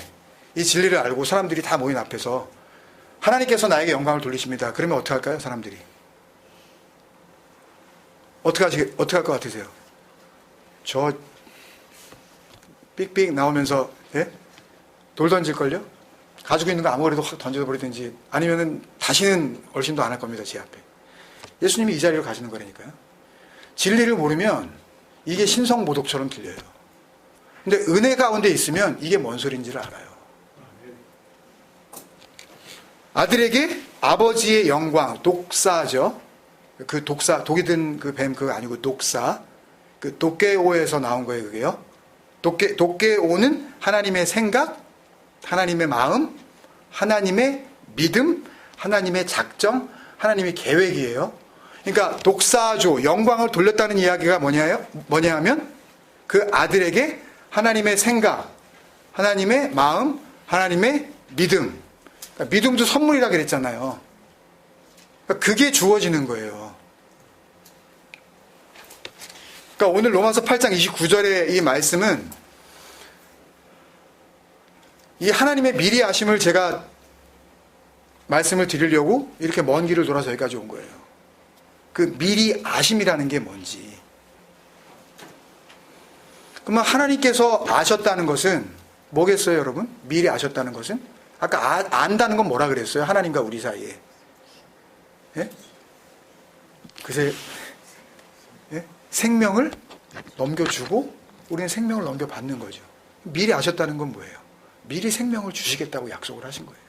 이 진리를 알고 사람들이 다 모인 앞에서 하나님께서 나에게 영광을 돌리십니다. 그러면 어떻게 할까요? 사람들이 어떻게 할 것 같으세요? 저 삑삑 나오면서 돌 던질걸요? 가지고 있는 거 아무거라도 확 던져버리든지 아니면은 다시는 얼씬도 안 할 겁니다. 제 앞에. 예수님이 이 자리를 가시는 거라니까요. 진리를 모르면 이게 신성모독처럼 들려요. 근데 은혜 가운데 있으면 이게 뭔 소리인지를 알아요. 아들에게 아버지의 영광, 독사죠. 그 독사, 독이 든 그 뱀 그거 아니고 독사. 그 도케오에서 나온 거예요, 그게요. 도케오는 하나님의 생각, 하나님의 마음, 하나님의 믿음, 하나님의 작정, 하나님의 계획이에요. 그러니까 독사조, 영광을 돌렸다는 이야기가 뭐냐 하면 그 아들에게 하나님의 생각, 하나님의 마음, 하나님의 믿음. 그러니까 믿음도 선물이라 그랬잖아요. 그러니까 그게 주어지는 거예요. 그러니까 오늘 로마서 8장 29절의 이 말씀은 이 하나님의 미리 아심을 제가 말씀을 드리려고 이렇게 먼 길을 돌아서 여기까지 온 거예요. 그 미리 아심이라는 게 뭔지. 그러면 하나님께서 아셨다는 것은 뭐겠어요, 여러분? 미리 아셨다는 것은? 아까 안다는 건 뭐라 그랬어요? 하나님과 우리 사이에. 예? 글쎄, 예? 생명을 넘겨주고 우리는 생명을 넘겨받는 거죠. 미리 아셨다는 건 뭐예요? 미리 생명을 주시겠다고 약속을 하신 거예요.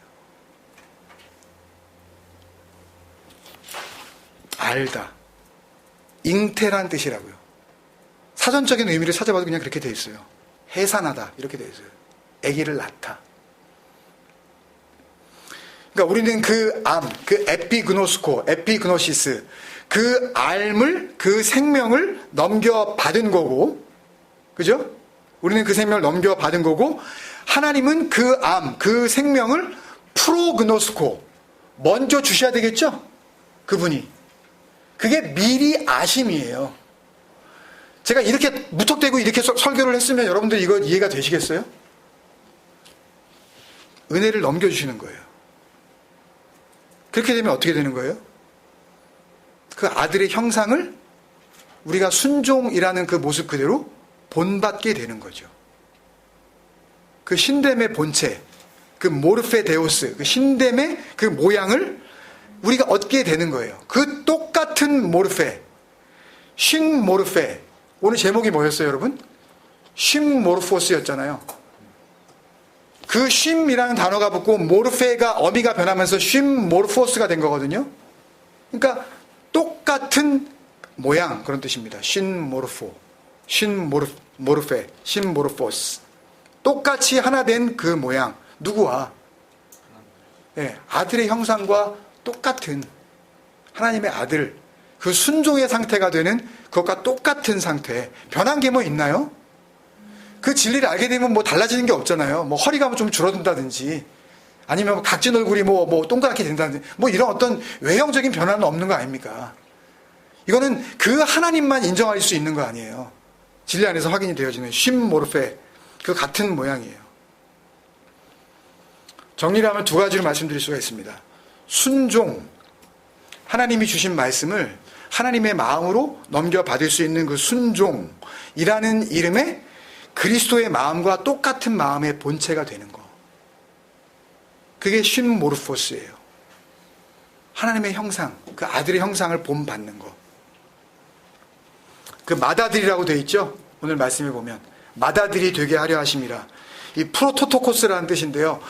알다. 잉태란 뜻이라고요. 사전적인 의미를 찾아봐도 그냥 그렇게 돼 있어요. 해산하다 이렇게 돼 있어요. 아기를 낳다. 그러니까 우리는 그 암, 그 에피그노시스, 그 알을, 그 생명을 넘겨받은 거고, 그죠? 우리는 그 생명을 넘겨받은 거고, 하나님은 그 암, 그 생명을 프로그노스코, 먼저 주셔야 되겠죠? 그분이. 그게 미리 아심이에요. 제가 이렇게 무턱대고 이렇게 설교를 했으면 여러분들 이거 이해가 되시겠어요? 은혜를 넘겨주시는 거예요. 그렇게 되면 어떻게 되는 거예요? 그 아들의 형상을 우리가 순종이라는 그 모습 그대로 본받게 되는 거죠. 그 신됨의 본체, 그 모르페 데오스, 그 신됨의 그 모양을 우리가 얻게 되는 거예요. 그 똑같은 모르페, 신 모르페. 오늘 제목이 뭐였어요, 여러분? 신 모르포스였잖아요. 그 쉼이라는 단어가 붙고 모르페가 어미가 변하면서 쉼 모르포스가 된 거거든요. 그러니까 똑같은 모양 그런 뜻입니다. 신 모르포, 모르페, 신 모르포스. 똑같이 하나 된 그 모양. 누구와? 네, 아들의 형상과 똑같은 하나님의 아들, 그 순종의 상태가 되는 그것과 똑같은 상태. 변한 게 뭐 있나요? 그 진리를 알게 되면 뭐 달라지는 게 없잖아요. 뭐 허리가 좀 줄어든다든지, 아니면 각진 얼굴이 뭐 동그랗게 된다든지, 뭐 이런 어떤 외형적인 변화는 없는 거 아닙니까? 이거는 그 하나님만 인정할 수 있는 거 아니에요. 진리 안에서 확인이 되어지는 쉼 모르페, 그 같은 모양이에요. 정리를 하면 두 가지로 말씀드릴 수가 있습니다. 순종, 하나님이 주신 말씀을 하나님의 마음으로 넘겨받을 수 있는 그 순종이라는 이름에 그리스도의 마음과 똑같은 마음의 본체가 되는 거. 그게 신 모르포스예요. 하나님의 형상, 그 아들의 형상을 본받는 거. 그 맏아들이라고 되어 있죠? 오늘 말씀해 보면 맏아들이 되게 하려 하심이라. 이 프로토토코스라는 뜻인데요.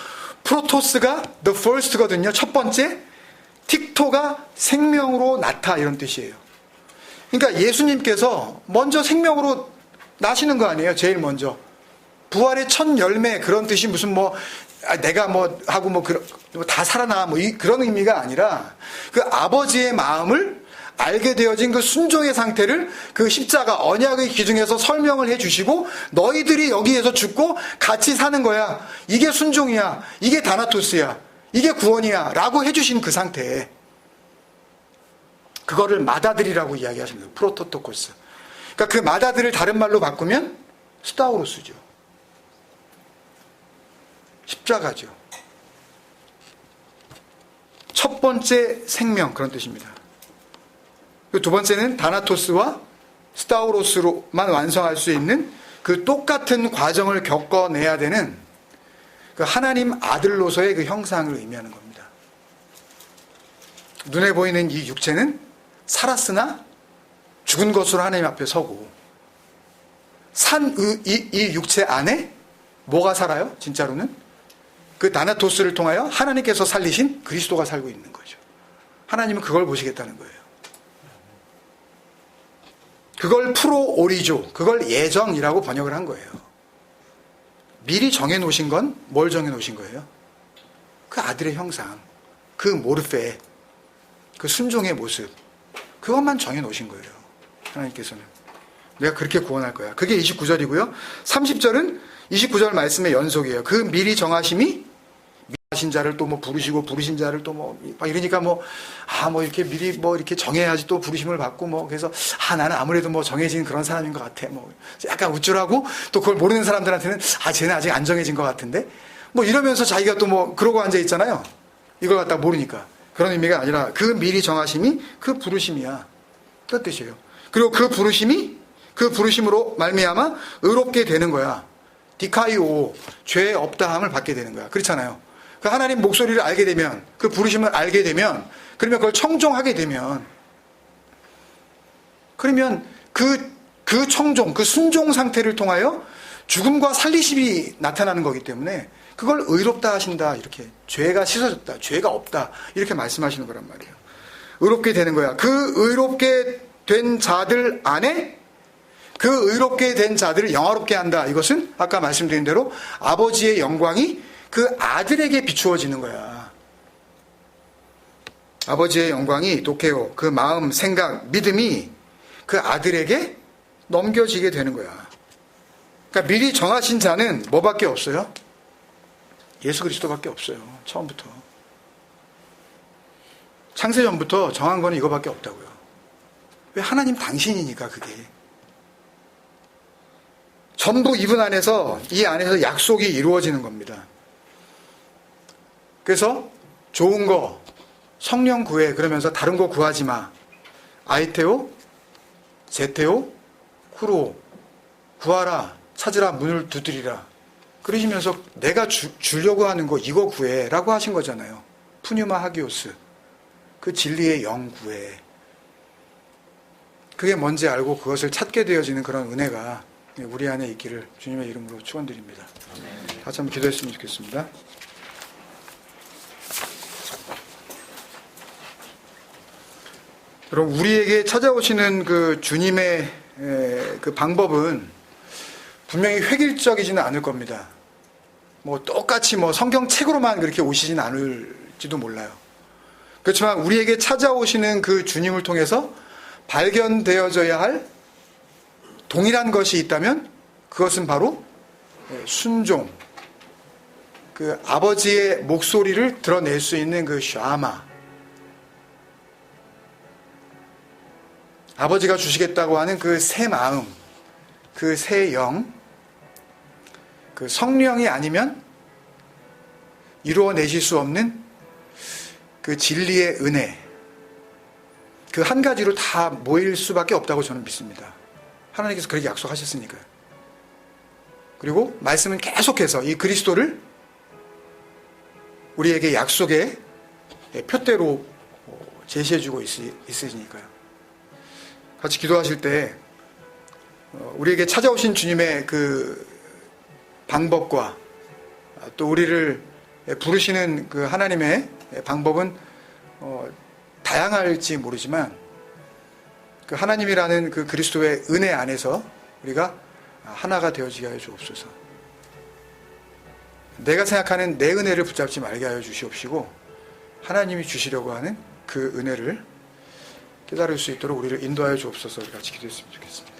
프로토스가 the first거든요. 첫 번째. 틱토가 생명으로 낳다 이런 뜻이에요. 그러니까 예수님께서 먼저 생명으로 나시는 거 아니에요? 제일 먼저. 부활의 첫 열매 그런 뜻이 무슨 내가 하고 다 살아나 그런 의미가 아니라 그 아버지의 마음을 알게 되어진 그 순종의 상태를 그 십자가 언약의 기준에서 설명을 해주시고 너희들이 여기에서 죽고 같이 사는 거야. 이게 순종이야. 이게 다나토스야. 이게 구원이야. 라고 해주신 그 상태. 그거를 맏아들이라고 이야기하십니다. 프로토토코스. 그러니까 그 맏아들을 다른 말로 바꾸면 스타우로스죠. 십자가죠. 첫 번째 생명 그런 뜻입니다. 두 번째는 다나토스와 스타우로스로만 완성할 수 있는 그 똑같은 과정을 겪어내야 되는 그 하나님 아들로서의 그 형상을 의미하는 겁니다. 눈에 보이는 이 육체는 살았으나 죽은 것으로 하나님 앞에 서고, 이 육체 안에 뭐가 살아요? 진짜로는 그 다나토스를 통하여 하나님께서 살리신 그리스도가 살고 있는 거죠. 하나님은 그걸 보시겠다는 거예요. 그걸 프로오리조, 그걸 예정이라고 번역을 한 거예요. 미리 정해놓으신 건 뭘 정해놓으신 거예요? 그 아들의 형상, 그 모르페, 그 순종의 모습, 그것만 정해놓으신 거예요. 하나님께서는 내가 그렇게 구원할 거야. 그게 29절이고요 30절은 29절 말씀의 연속이에요. 그 미리 정하심이 미하신 자를 또 뭐 부르시고, 부르신 자를 또 뭐 이러니까 이렇게 미리 이렇게 정해야지 또 부르심을 받고, 그래서 나는 아무래도 정해진 그런 사람인 것 같아. 약간 우쭐하고, 또 그걸 모르는 사람들한테는 쟤는 아직 안 정해진 것 같은데, 이러면서 자기가 또 그러고 앉아 있잖아요. 이걸 갖다 모르니까. 그런 의미가 아니라 그 미리 정하심이 그 부르심이야. 그 뜻이에요. 그리고 그 부르심으로 말미암아 의롭게 되는 거야. 디카이오, 죄 없다함을 받게 되는 거야. 그렇잖아요. 그 하나님 목소리를 알게 되면, 그 부르심을 알게 되면, 그러면 그걸 청종하게 되면, 그러면 그 청종, 그 순종 상태를 통하여 죽음과 살리심이 나타나는 거기 때문에 그걸 의롭다 하신다, 이렇게 죄가 씻어졌다, 죄가 없다, 이렇게 말씀하시는 거란 말이에요. 의롭게 되는 거야. 그 의롭게 된 자들 안에 그 의롭게 된 자들을 영화롭게 한다. 이것은 아까 말씀드린 대로 아버지의 영광이 그 아들에게 비추어지는 거야. 아버지의 영광이 도케오, 그 마음, 생각, 믿음이 그 아들에게 넘겨지게 되는 거야. 그러니까 미리 정하신 자는 뭐밖에 없어요? 예수 그리스도밖에 없어요. 처음부터. 창세전부터 정한 거는 이거밖에 없다고요. 왜? 하나님 당신이니까. 그게 전부 이분 안에서, 이 안에서 약속이 이루어지는 겁니다. 그래서 좋은 거 성령 구해, 그러면서 다른 거 구하지 마. 아이테오, 제테오, 쿠로, 구하라, 찾으라, 문을 두드리라. 그러시면서 내가 주려고 하는 거 이거 구해 라고 하신 거잖아요. 푸뉴마 하기오스, 그 진리의 영 구해. 그게 뭔지 알고 그것을 찾게 되어지는 그런 은혜가 우리 안에 있기를 주님의 이름으로 축원드립니다. 같이 한번 기도했으면 좋겠습니다. 여러분, 우리에게 찾아오시는 그 주님의 그 방법은 분명히 획일적이지는 않을 겁니다. 똑같이 성경책으로만 그렇게 오시진 않을지도 몰라요. 그렇지만 우리에게 찾아오시는 그 주님을 통해서 발견되어져야 할 동일한 것이 있다면 그것은 바로 순종, 그 아버지의 목소리를 드러낼 수 있는 그 샤마, 아버지가 주시겠다고 하는 그 새 마음, 그 새 영, 그 성령이 아니면 이루어내실 수 없는 그 진리의 은혜, 그 한 가지로 다 모일 수밖에 없다고 저는 믿습니다. 하나님께서 그렇게 약속하셨으니까요. 그리고 말씀은 계속해서 이 그리스도를 우리에게 약속의 표대로 제시해주고 있으니까요. 같이 기도하실 때 우리에게 찾아오신 주님의 그 방법과 또 우리를 부르시는 그 하나님의 방법은 다양할지 모르지만 그 하나님이라는 그 그리스도의 은혜 안에서 우리가 하나가 되어지게 하여 주옵소서. 내가 생각하는 내 은혜를 붙잡지 말게 하여 주시옵시고 하나님이 주시려고 하는 그 은혜를 깨달을 수 있도록 우리를 인도하여 주옵소서. 같이 기도했으면 좋겠습니다.